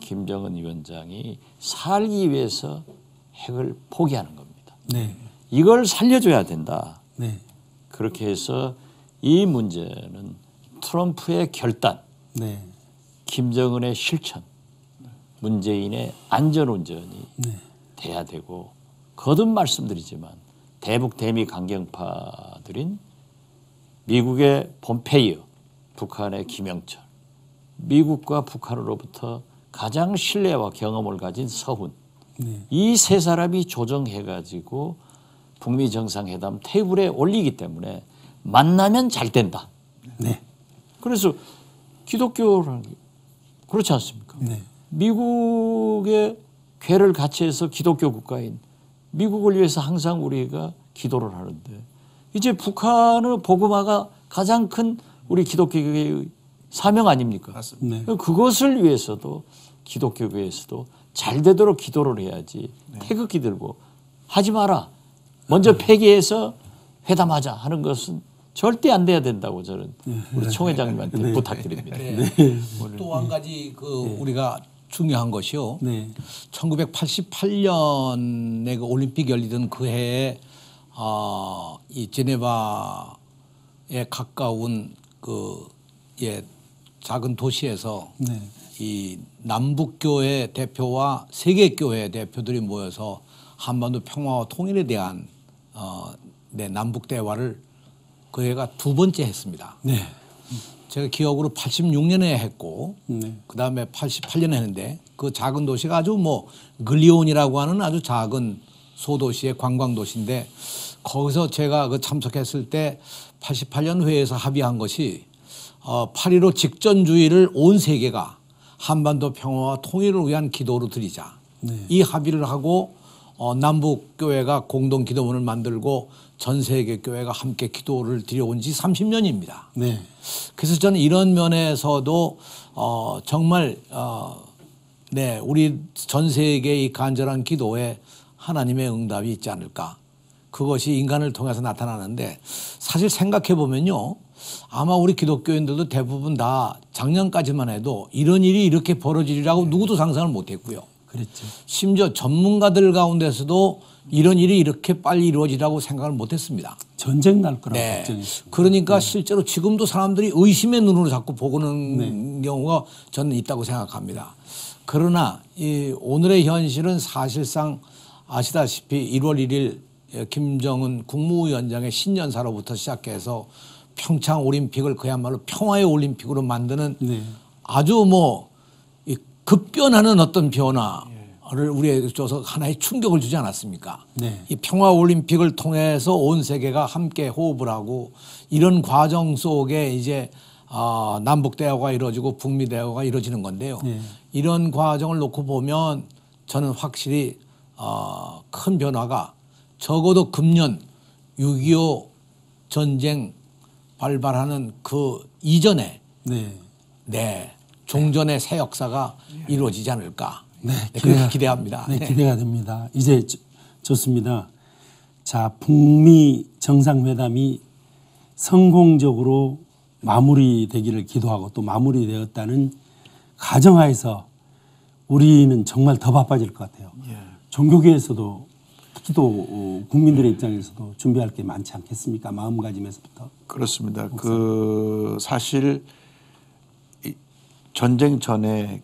김정은 위원장이 살기 위해서 핵을 포기하는 겁니다. 네. 이걸 살려줘야 된다. 네. 그렇게 해서 이 문제는 트럼프의 결단, 네. 김정은의 실천, 문재인의 안전운전이 네. 돼야 되고 거듭 말씀드리지만 대북 대미 강경파들인 미국의 폼페이오, 북한의 김영철, 미국과 북한으로부터 가장 신뢰와 경험을 가진 서훈 네. 이 세 사람이 조정해가지고 북미 정상회담 테이블에 올리기 때문에 만나면 잘 된다. 네. 그래서 기독교라는 게 그렇지 않습니까? 네. 미국의 괴를 같이 해서 기독교 국가인 미국을 위해서 항상 우리가 기도를 하는데 이제 북한의 복음화가 가장 큰 우리 기독교계의 사명 아닙니까? 맞습니다. 네. 그것을 위해서도 기독교계에서도 잘 되도록 기도를 해야지 태극기 들고 하지 마라. 먼저 폐기해서 회담하자 하는 것은 절대 안 돼야 된다고 저는 우리 총회장님한테 부탁드립니다. 또 한 가지 우리가 중요한 것이요. 네. 1988년에 그 올림픽 열리던 그 해에 이 제네바에 가까운 작은 도시에서 네. 이 남북교회 대표와 세계교회 대표들이 모여서 한반도 평화와 통일에 대한 남북 대화를 그 해가 두 번째 했습니다. 네. 제가 기억으로 86년에 했고 네. 그다음에 88년에 했는데 그 작은 도시가 아주 글리온이라고 하는 아주 작은 소도시의 관광도시인데 거기서 제가 참석했을 때 88년 회에서 합의한 것이 8.15 직전주의를 온 세계가 한반도 평화와 통일을 위한 기도로 드리자. 네. 이 합의를 하고 남북교회가 공동기도문을 만들고 전 세계 교회가 함께 기도를 드려온 지 30년입니다. 네. 그래서 저는 이런 면에서도 정말 우리 전 세계의 이 간절한 기도에 하나님의 응답이 있지 않을까. 그것이 인간을 통해서 나타나는데 사실 생각해 보면요. 아마 우리 기독교인들도 대부분 다 작년까지만 해도 이런 일이 이렇게 벌어지리라고 누구도 상상을 못했고요. 그랬죠. 심지어 전문가들 가운데서도 이런 일이 이렇게 빨리 이루어지라고 생각을 못했습니다. 전쟁 날 거라고 네. 걱정했습니다. 그러니까 실제로 지금도 사람들이 의심의 눈으로 자꾸 보는 경우가 저는 있다고 생각합니다. 그러나 이 오늘의 현실은 사실상 아시다시피 1월 1일 김정은 국무위원장의 신년사로부터 시작해서 평창 올림픽을 그야말로 평화의 올림픽으로 만드는 네. 아주 이 급변하는 어떤 변화를 우리에게 줘서 하나의 충격을 주지 않았습니까? 네. 이 평화 올림픽을 통해서 온 세계가 함께 호흡을 하고 이런 과정 속에 이제 남북 대화가 이루어지고 북미 대화가 이루어지는 건데요. 네. 이런 과정을 놓고 보면 저는 확실히 큰 변화가 적어도 금년 6.25 전쟁 발발하는 그 이전에 종전의 새 역사가 이루어지지 않을까. 그렇게 기대합니다. 네, 기대가 됩니다. 이제 좋습니다. 자, 북미 정상회담이 성공적으로 마무리되기를 기도하고 또 마무리되었다는 가정하에서 우리는 정말 더 바빠질 것 같아요. 종교계에서도 특히 또 국민들의 입장에서도 준비할 게 많지 않겠습니까? 마음가짐에서부터. 그렇습니다. 사실 전쟁 전에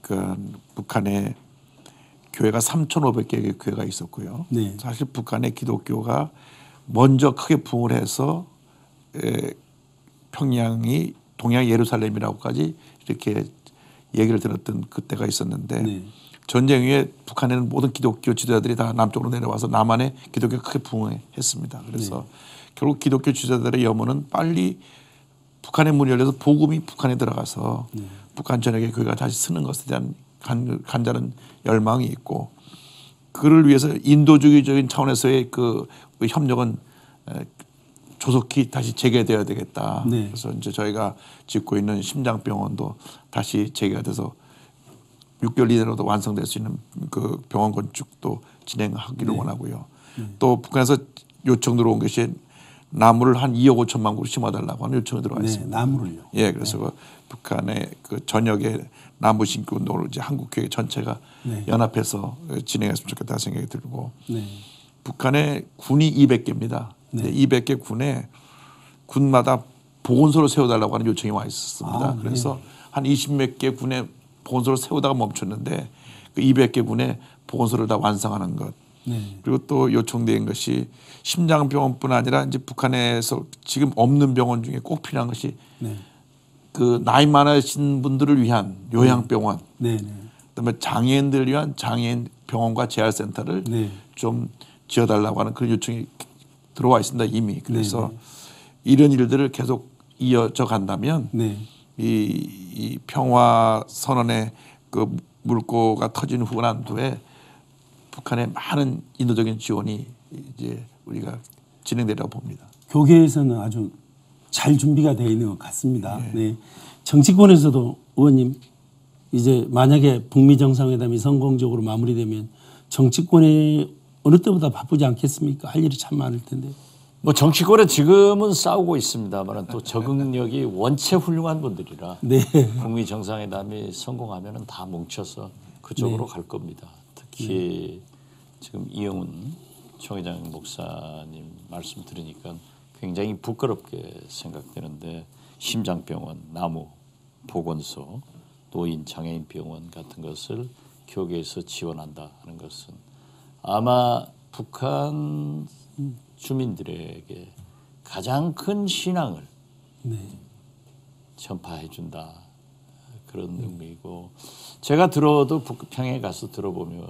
북한에 교회가 3,500개의 교회가 있었고요. 네. 사실 북한의 기독교가 먼저 크게 부흥을 해서 평양이 동양 예루살렘이라고까지 이렇게 얘기를 들었던 그때가 있었는데 네. 전쟁 후에 북한에는 모든 기독교 지도자들이 다 남쪽으로 내려와서 남한에 기독교가 크게 부흥했습니다. 그래서 결국 기독교 지도자들의 염원은 빨리 북한의 문이 열려서 복음이 북한에 들어가서 북한 전역의 교회가 다시 쓰는 것에 대한 간절한 열망이 있고 그를 위해서 인도주의적인 차원에서의 그 협력은 조속히 다시 재개돼야 되겠다. 네. 그래서 이제 저희가 짓고 있는 심장병원도 다시 재개가 돼서 6개월 이내로도 완성될 수 있는 그 병원 건축도 진행하기를 원하고요. 또 북한에서 요청 들어온 것이 나무를 한 2억 5천만 그루 심어달라고 하는 요청이 들어와 있습니다. 나무를요. 예, 그래서 그 북한의 그 전역의 나무 심기 운동을 이제 한국교회 전체가 연합해서 진행했으면 좋겠다 생각이 들고 북한의 군이 200개입니다. 200개 군에 군마다 보건소를 세워달라고 하는 요청이 와 있었습니다. 그래서 한 20몇 개 군에 보건소를 세우다가 멈췄는데 그 200개 군에 보건소를 다 완성하는 것. 그리고 또 요청된 것이 심장병원뿐 아니라 이제 북한에서 지금 없는 병원 중에 꼭 필요한 것이 그 나이 많으신 분들을 위한 요양병원, 그다음에 장애인들을 위한 장애인 병원과 재활센터를 좀 지어달라고 하는 그런 요청이 들어와 있습니다 이미. 그래서 이런 일들을 계속 이어져 간다면 이 평화 선언의 그 물꼬가 터진 후 난 후에 북한의 많은 인도적인 지원이 이제 우리가 진행되리라고 봅니다. 교계에서는 아주 잘 준비가 되어 있는 것 같습니다. 정치권에서도 의원님 이제 만약에 북미 정상회담이 성공적으로 마무리되면 정치권에 어느 때보다 바쁘지 않겠습니까? 할 일이 참 많을 텐데. 뭐 정치권에 지금은 싸우고 있습니다만 또 적응력이 원체 훌륭한 분들이라 북미 정상회담이 성공하면은 다 뭉쳐서 그쪽으로 갈 겁니다. 특히 지금 이영훈 총회장 목사님 말씀 들으니까 굉장히 부끄럽게 생각되는데 심장병원, 나무, 보건소, 노인 장애인 병원 같은 것을 교계에서 지원한다 하는 것은 아마 북한 주민들에게 가장 큰 신앙을 전파해 준다 그런 의미고 제가 들어도 북평에 가서 들어보면은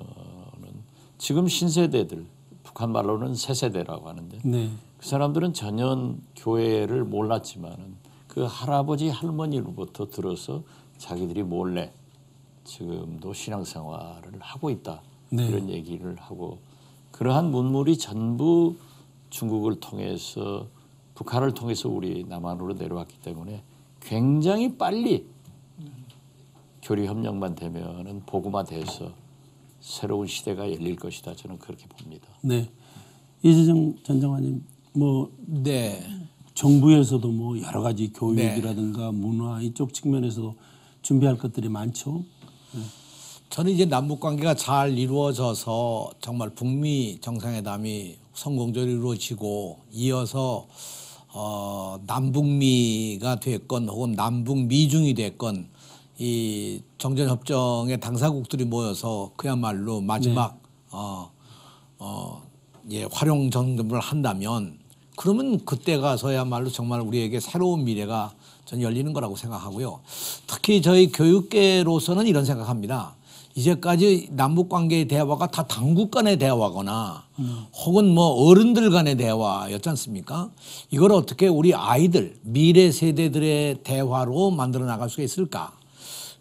지금 신세대들 북한 말로는 새 세대라고 하는데 그 사람들은 전혀 교회를 몰랐지만은 그 할아버지 할머니로부터 들어서 자기들이 몰래 지금도 신앙생활을 하고 있다 이런 얘기를 하고 그러한 문물이 전부 중국을 통해서 북한을 통해서 우리 남한으로 내려왔기 때문에 굉장히 빨리 교류 협력만 되면은 복음화돼서 새로운 시대가 열릴 것이다 저는 그렇게 봅니다. 네, 이재정 전 장관님 뭐 정부에서도 뭐 여러 가지 교육이라든가 문화 이쪽 측면에서도 준비할 것들이 많죠. 저는 이제 남북 관계가 잘 이루어져서 정말 북미 정상회담이 성공적으로 이루어지고 이어서 남북미가 됐건 혹은 남북미중이 됐건 이 정전협정의 당사국들이 모여서 그야말로 마지막 활용 정전을 한다면 그러면 그때 가서야말로 정말 우리에게 새로운 미래가 전 열리는 거라고 생각하고요. 특히 저희 교육계로서는 이런 생각합니다. 이제까지 남북관계의 대화가 다 당국 간의 대화거나 혹은 뭐 어른들 간의 대화였지 않습니까? 이걸 어떻게 우리 아이들, 미래 세대들의 대화로 만들어 나갈 수가 있을까?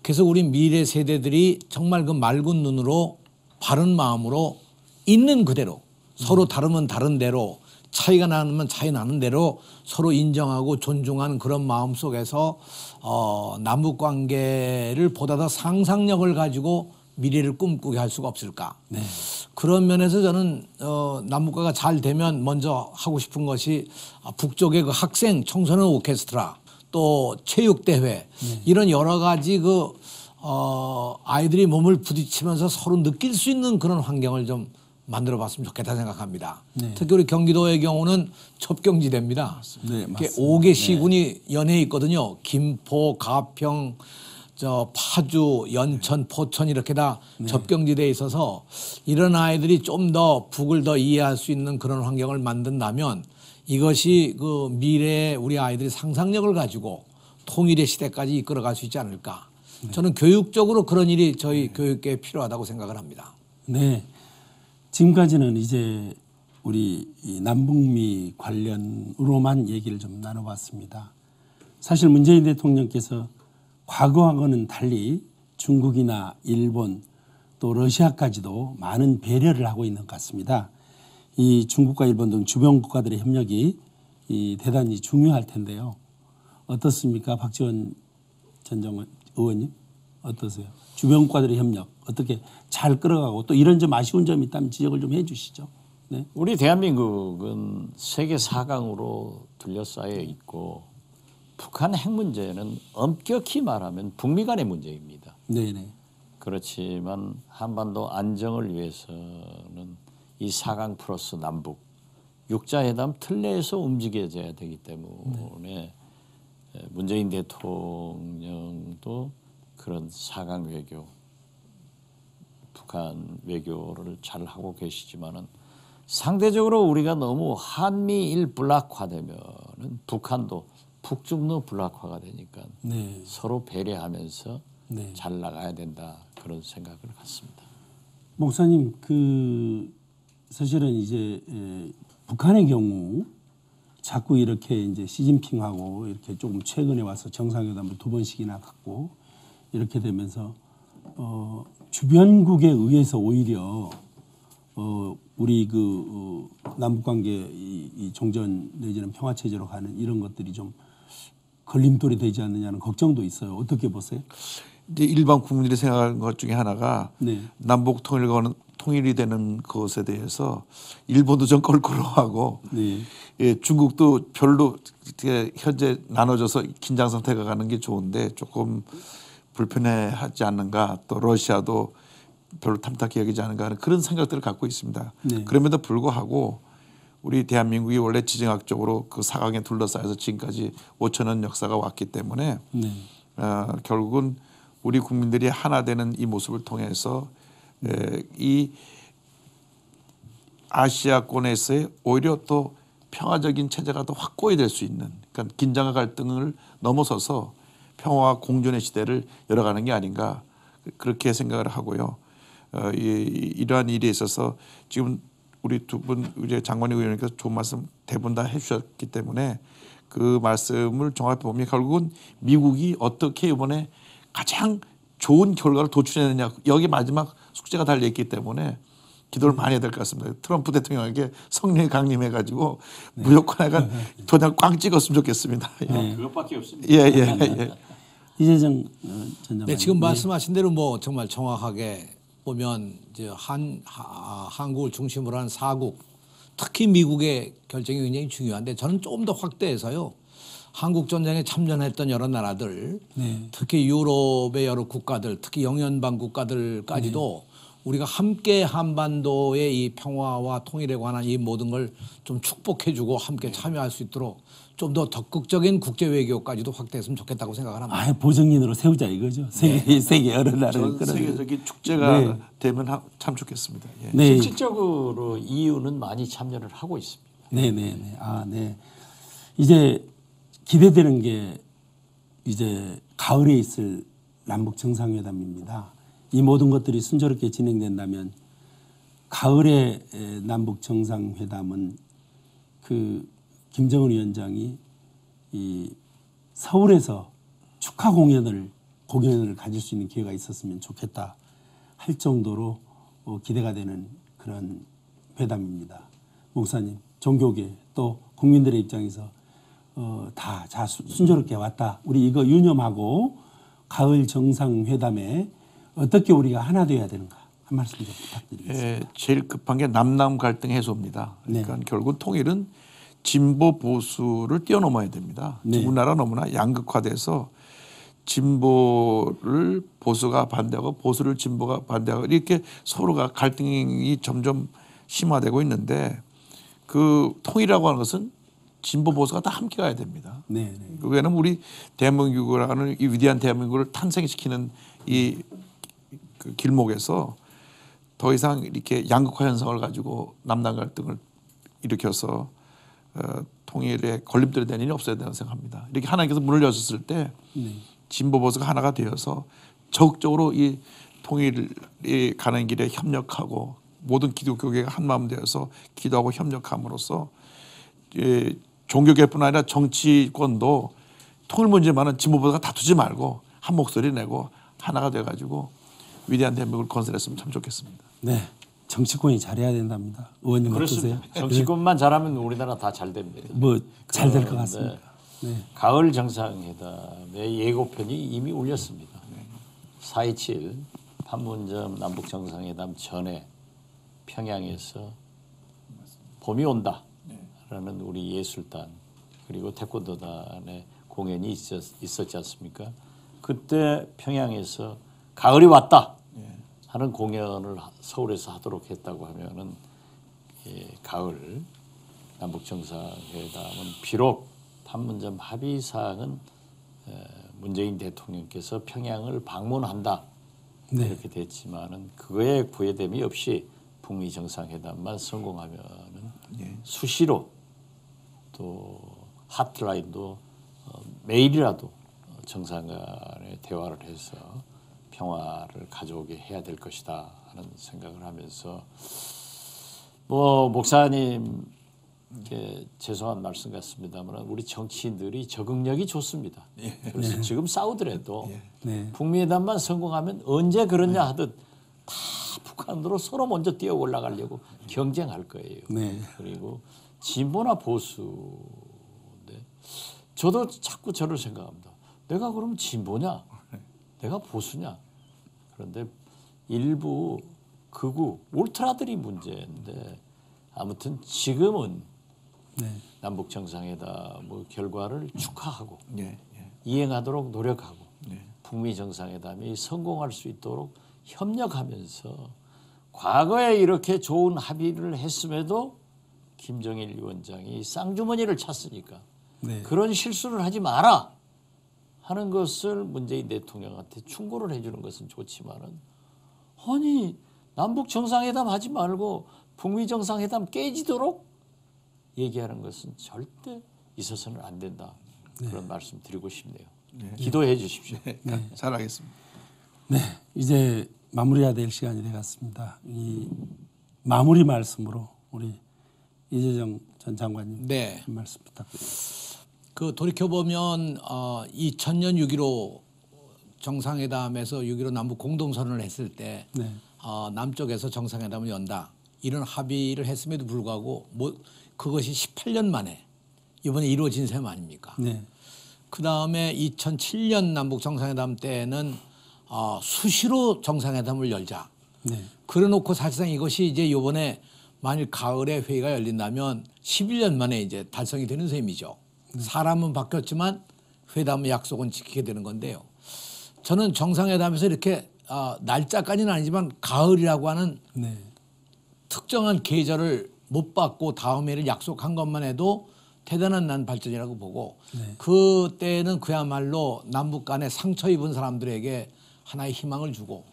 그래서 우리 미래 세대들이 정말 그 맑은 눈으로 바른 마음으로 있는 그대로 서로 다르면 다른 대로 차이가 나면 차이 나는 대로 서로 인정하고 존중하는 그런 마음 속에서 남북관계를 보다 더 상상력을 가지고 미래를 꿈꾸게 할 수가 없을까. 그런 면에서 저는 남북과가 잘 되면 먼저 하고 싶은 것이 북쪽의 그 학생 청소년 오케스트라 또 체육대회 이런 여러 가지 그 아이들이 몸을 부딪히면서 서로 느낄 수 있는 그런 환경을 좀 만들어 봤으면 좋겠다 생각합니다. 특히 우리 경기도의 경우는 첩경지대입니다. 5개 시군이 연해 있거든요. 김포, 가평, 파주, 연천, 포천 이렇게 다 접경지대에 있어서 이런 아이들이 좀 더 북을 더 이해할 수 있는 그런 환경을 만든다면 이것이 그 미래에 우리 아이들이 상상력을 가지고 통일의 시대까지 이끌어갈 수 있지 않을까. 저는 교육적으로 그런 일이 저희 교육계에 필요하다고 생각을 합니다. 네. 지금까지는 이제 우리 이 남북미 관련으로만 얘기를 좀 나눠봤습니다. 사실 문재인 대통령께서 과거하고는 달리 중국이나 일본 또 러시아까지도 많은 배려를 하고 있는 것 같습니다. 이 중국과 일본 등 주변 국가들의 협력이 대단히 중요할 텐데요. 어떻습니까, 박지원 전 의원님? 어떠세요? 주변 국가들의 협력 어떻게 잘 끌어가고 또 이런 좀 아쉬운 점이 있다면 지적을 좀 해주시죠. 네. 우리 대한민국은 세계 4강으로 둘러싸여 있고 북한 핵 문제는 엄격히 말하면 북미 간의 문제입니다. 네네. 그렇지만 한반도 안정을 위해서는 이 4강 플러스 남북 육자회담 틀 내에서 움직여져야 되기 때문에 문재인 대통령도 그런 4강 외교, 북한 외교를 잘 하고 계시지만은 상대적으로 우리가 너무 한미일 불락화되면은 북한도 북중로 불락화가 되니까 네. 서로 배려하면서 네. 잘 나가야 된다 그런 생각을 갖습니다. 목사님, 사실은 이제 북한의 경우 자꾸 이렇게 이제 시진핑하고 이렇게 조금 최근에 와서 정상회담을 2번씩이나 갖고 이렇게 되면서 주변국에 의해서 오히려 우리 남북 관계 이 종전 내지는 평화 체제로 가는 이런 것들이 좀 걸림돌이 되지 않느냐는 걱정도 있어요. 어떻게 보세요? 이제 일반 국민들이 생각하는 것 중에 하나가 네. 남북 통일이 되는 것에 대해서 일본도 좀 껄끄러워하고 네. 예, 중국도 별로 현재 나눠져서 긴장 상태가 가는 게 좋은데 조금 불편해하지 않는가, 또 러시아도 별로 탐탁히 여기지 않은가 하는 그런 생각들을 갖고 있습니다. 네. 그럼에도 불구하고 우리 대한민국이 원래 지정학적으로 그 4강에 둘러싸여서 지금까지 5,000년 역사가 왔기 때문에 네. 결국은 우리 국민들이 하나 되는 이 모습을 통해서 이 아시아권에서의 오히려 또 평화적인 체제가 더 확고히 될 수 있는, 그러니까 긴장과 갈등을 넘어서서 평화와 공존의 시대를 열어가는 게 아닌가 그렇게 생각을 하고요. 이러한 일에 있어서 지금 우리 두 분 이제 장관익 의원님께서 좋은 말씀 대부분 다 해주셨기 때문에 그 말씀을 종합해 보면 결국은 미국이 어떻게 이번에 가장 좋은 결과를 도출해내느냐, 여기 마지막 숙제가 달려있기 때문에 기도를 많이 해야 될 것 같습니다. 트럼프 대통령에게 성령이 강림해가지고 무조건 약간 도장 꽝 찍었으면 좋겠습니다. 예. 그것밖에 없습니다. 예. 이재정 전 장관님. 네, 지금 말씀하신 대로 뭐 정말 정확하게 보면 이제 한국을 중심으로 한 4국, 특히 미국의 결정이 굉장히 중요한데 저는 조금 더 확대해서요. 한국 전쟁에 참전했던 여러 나라들, 네. 특히 유럽의 여러 국가들, 특히 영연방 국가들까지도 우리가 함께 한반도의 이 평화와 통일에 관한 이 모든 걸 좀 축복해주고 함께 참여할 수 있도록 좀 더 적극적인 국제 외교까지도 확대했으면 좋겠다고 생각을 합니다. 아, 보정인으로 세우자 이거죠. 세계 여러 나라를 전 끌어내. 세계적인 축제가 네. 되면 참 좋겠습니다. 예. 네. 실질적으로 EU는 많이 참여를 하고 있습니다. 네네네. 아, 네. 이제 기대되는 게 이제 가을에 있을 남북 정상회담입니다. 이 모든 것들이 순조롭게 진행된다면 가을에 남북 정상회담은 김정은 위원장이 이 서울에서 축하 공연을 가질 수 있는 기회가 있었으면 좋겠다 할 정도로 기대가 되는 그런 회담입니다. 목사님, 종교계 또 국민들의 입장에서 다 순조롭게 왔다. 우리 이거 유념하고 가을 정상회담에 어떻게 우리가 하나 되어야 되는가 한 말씀 좀 부탁드리겠습니다. 예, 제일 급한 게 남남 갈등 해소입니다. 그러니까 네. 결국 통일은 진보 보수를 뛰어넘어야 됩니다. 네. 우리나라 너무나 양극화돼서 진보를 보수가 반대하고 보수를 진보가 반대하고 이렇게 서로가 갈등이 점점 심화되고 있는데 그 통일이라고 하는 것은 진보 보수가 다 함께 가야 됩니다. 네. 왜냐하면 우리 대한민국이라는 이 위대한 대한민국을 탄생시키는 이 그 길목에서 더 이상 이렇게 양극화 현상을 가지고 남남 갈등을 일으켜서 통일에 걸림돌이 되는 일이 없어야 된다고 생각합니다. 이렇게 하나님께서 문을 여셨을 때 진보 보수가 하나가 되어서 적극적으로 이 통일이 가는 길에 협력하고 모든 기독교계가 한 마음 되어서 기도하고 협력함으로써 종교계뿐 아니라 정치권도 통일 문제만은 진보 보수가 다투지 말고 한 목소리 내고 하나가 돼가지고 위대한 대한민국을 건설했으면 참 좋겠습니다. 네. 정치권이 잘해야 된답니다. 의원님 어떠세요? 그렇습니다. 정치권만 잘하면 우리나라 다 잘 됩니다. 뭐 잘 될 것 그런데 같습니다. 네. 가을 정상회담의 예고편이 이미 울렸습니다. 4.27 판문점 남북 정상회담 전에 평양에서 봄이 온다라는 우리 예술단 그리고 태권도단의 공연이 있었지 않습니까? 그때 평양에서 가을이 왔다 하는 공연을 서울에서 하도록 했다고 하면은 가을 남북 정상회담은 비록 판문점 합의 사항은 문재인 대통령께서 평양을 방문한다 이렇게 됐지만은 그거에 부회됨이 없이 북미 정상회담만 성공하면은 수시로 또 핫라인도 매일이라도 정상 간의 대화를 해서 평화를 가져오게 해야 될 것이다 하는 생각을 하면서 뭐 목사님 죄송한 말씀 같습니다만 우리 정치인들이 적응력이 좋습니다. 그래서 지금 싸우더라도 북미회담만 성공하면 언제 그러냐 하듯 다 북한으로 서로 먼저 뛰어 올라가려고 경쟁할 거예요. 그리고 진보나 보수인데 저도 자꾸 저를 생각합니다. 내가 그럼 진보냐? 내가 보수냐? 그런데 일부 극우 울트라들이 문제인데 아무튼 지금은 남북 정상회담 결과를 축하하고 이행하도록 노력하고 북미 정상회담이 성공할 수 있도록 협력하면서 과거에 이렇게 좋은 합의를 했음에도 김정일 위원장이 쌍주머니를 찼으니까 그런 실수를 하지 마라 하는 것을 문재인 대통령한테 충고를 해주는 것은 좋지만은 아니 남북 정상회담 하지 말고 북미 정상회담 깨지도록 얘기하는 것은 절대 있어서는 안 된다. 그런 말씀 드리고 싶네요. 기도해 주십시오. 잘하겠습니다. 네, 이제 마무리해야 될 시간이 되었습니다. 이 마무리 말씀으로 우리 이재정 전 장관님 한 말씀 부탁드립니다. 그 돌이켜 보면 2000년 6.15 정상회담에서 6.15 남북 공동선언을 했을 때 남쪽에서 정상회담을 연다 이런 합의를 했음에도 불구하고 그것이 18년 만에 이번에 이루어진 셈 아닙니까? 그 다음에 2007년 남북 정상회담 때는 수시로 정상회담을 열자. 그래놓고 사실상 이것이 이제 이번에 만일 가을에 회의가 열린다면 11년 만에 이제 달성이 되는 셈이죠. 사람은 바뀌었지만 회담의 약속은 지키게 되는 건데요. 저는 정상회담에서 이렇게 날짜까지는 아니지만 가을이라고 하는 특정한 계절을 못 받고 다음 해를 약속한 것만 해도 대단한 난 발전이라고 보고 그때는 그야말로 남북 간에 상처 입은 사람들에게 하나의 희망을 주고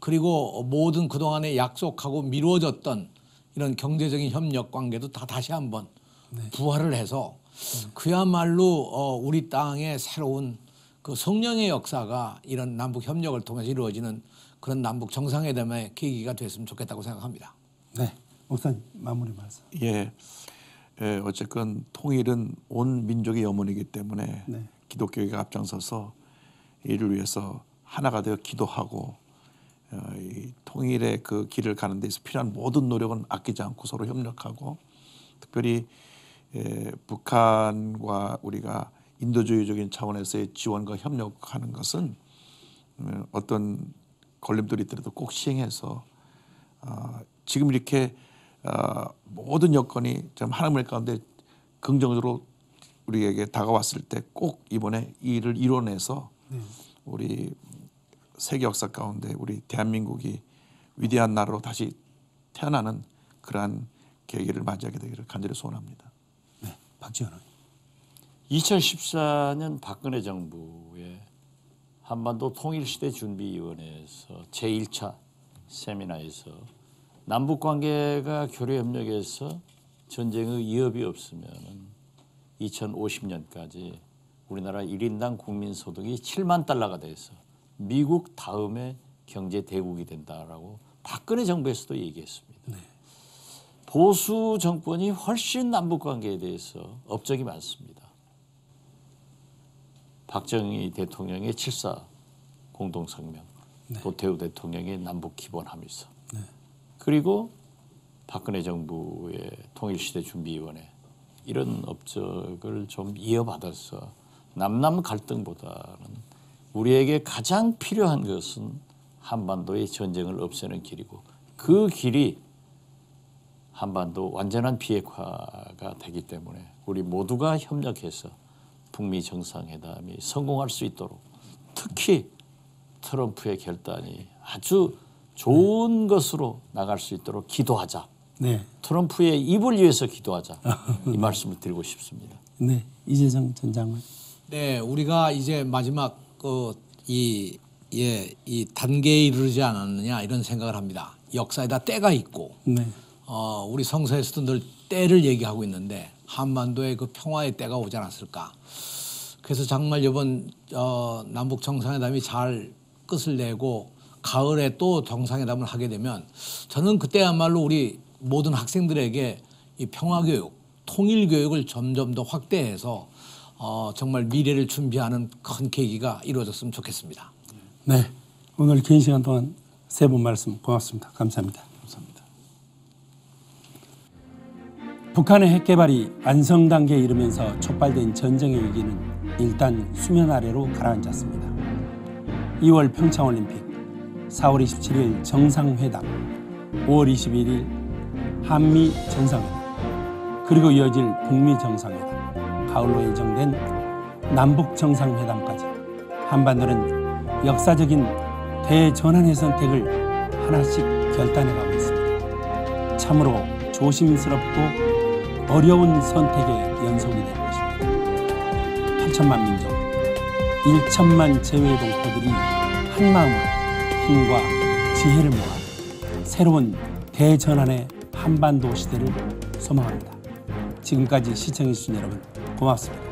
그리고 모든 그동안에 약속하고 미루어졌던 이런 경제적인 협력 관계도 다시 한번 부활을 해서 그야말로 우리 땅의 새로운 그 성령의 역사가 이런 남북 협력을 통해서 이루어지는 그런 남북 정상회담의 계기가 됐으면 좋겠다고 생각합니다. 네, 목사님 마무리 말씀. 어쨌건 통일은 온 민족의 염원이기 때문에 기독교회가 앞장서서 이를 위해서 하나가 되어 기도하고 이 통일의 그 길을 가는 데서 필요한 모든 노력은 아끼지 않고 서로 협력하고 특별히 북한과 우리가 인도주의적인 차원에서의 지원과 협력하는 것은 어떤 걸림돌이 있더라도 꼭 시행해서 지금 이렇게 모든 여건이 좀 하나님 가운데 긍정적으로 우리에게 다가왔을 때 꼭 이번에 이 일을 이뤄내서 우리 세계 역사 가운데 우리 대한민국이 위대한 나라로 다시 태어나는 그러한 계기를 맞이하게 되기를 간절히 소원합니다. 네, 박지원 의원. 2014년 박근혜 정부의 한반도 통일시대 준비위원회에서 제1차 세미나에서 남북관계가 교류협력에서 전쟁의 위협이 없으면 2050년까지 우리나라 1인당 국민소득이 7만 달러가 돼서 미국 다음에 경제 대국이 된다라고 박근혜 정부에서도 얘기했습니다. 보수 정권이 훨씬 남북관계에 대해서 업적이 많습니다. 박정희 대통령의 7.4 공동성명, 노태우 대통령의 남북 기본 합의서, 그리고 박근혜 정부의 통일시대 준비위원회 이런 업적을 좀 이어받아서 남남 갈등보다는 우리에게 가장 필요한 것은 한반도의 전쟁을 없애는 길이고 그 길이 한반도 완전한 비핵화가 되기 때문에 우리 모두가 협력해서 북미 정상회담이 성공할 수 있도록 특히 트럼프의 결단이 아주 좋은 것으로 나갈 수 있도록 기도하자. 네. 트럼프의 입을 위해서 기도하자. 이 말씀을 드리고 싶습니다. 네. 이재정 전 장관. 네, 우리가 이제 마지막 이 단계에 이르지 않았느냐 이런 생각을 합니다. 역사에다 때가 있고 네. 우리 성서에서도 늘 때를 얘기하고 있는데 한반도의 그 평화의 때가 오지 않았을까. 그래서 정말 이번 남북 정상회담이 잘 끝을 내고 가을에 또 정상회담을 하게 되면 저는 그때야말로 우리 모든 학생들에게 이 평화교육, 통일교육을 점점 더 확대해서 정말 미래를 준비하는 큰 계기가 이루어졌으면 좋겠습니다. 네. 오늘 긴 시간 동안 세 분 말씀 고맙습니다. 감사합니다. 감사합니다. 북한의 핵 개발이 완성 단계에 이르면서 촉발된 전쟁의 위기는 일단 수면 아래로 가라앉았습니다. 2월 평창올림픽, 4월 27일 정상회담, 5월 21일 한미 정상회담, 그리고 이어질 북미 정상회담, 가을로 예정된 남북 정상회담까지 한반도는 역사적인 대전환의 선택을 하나씩 결단해가고 있습니다. 참으로 조심스럽고 어려운 선택의 연속이 될 것입니다. 8천만 민족, 1천만 재외 동포들이 한마음으로 힘과 지혜를 모아 새로운 대전환의 한반도 시대를 소망합니다. 지금까지 시청해주신 여러분 고맙습니다.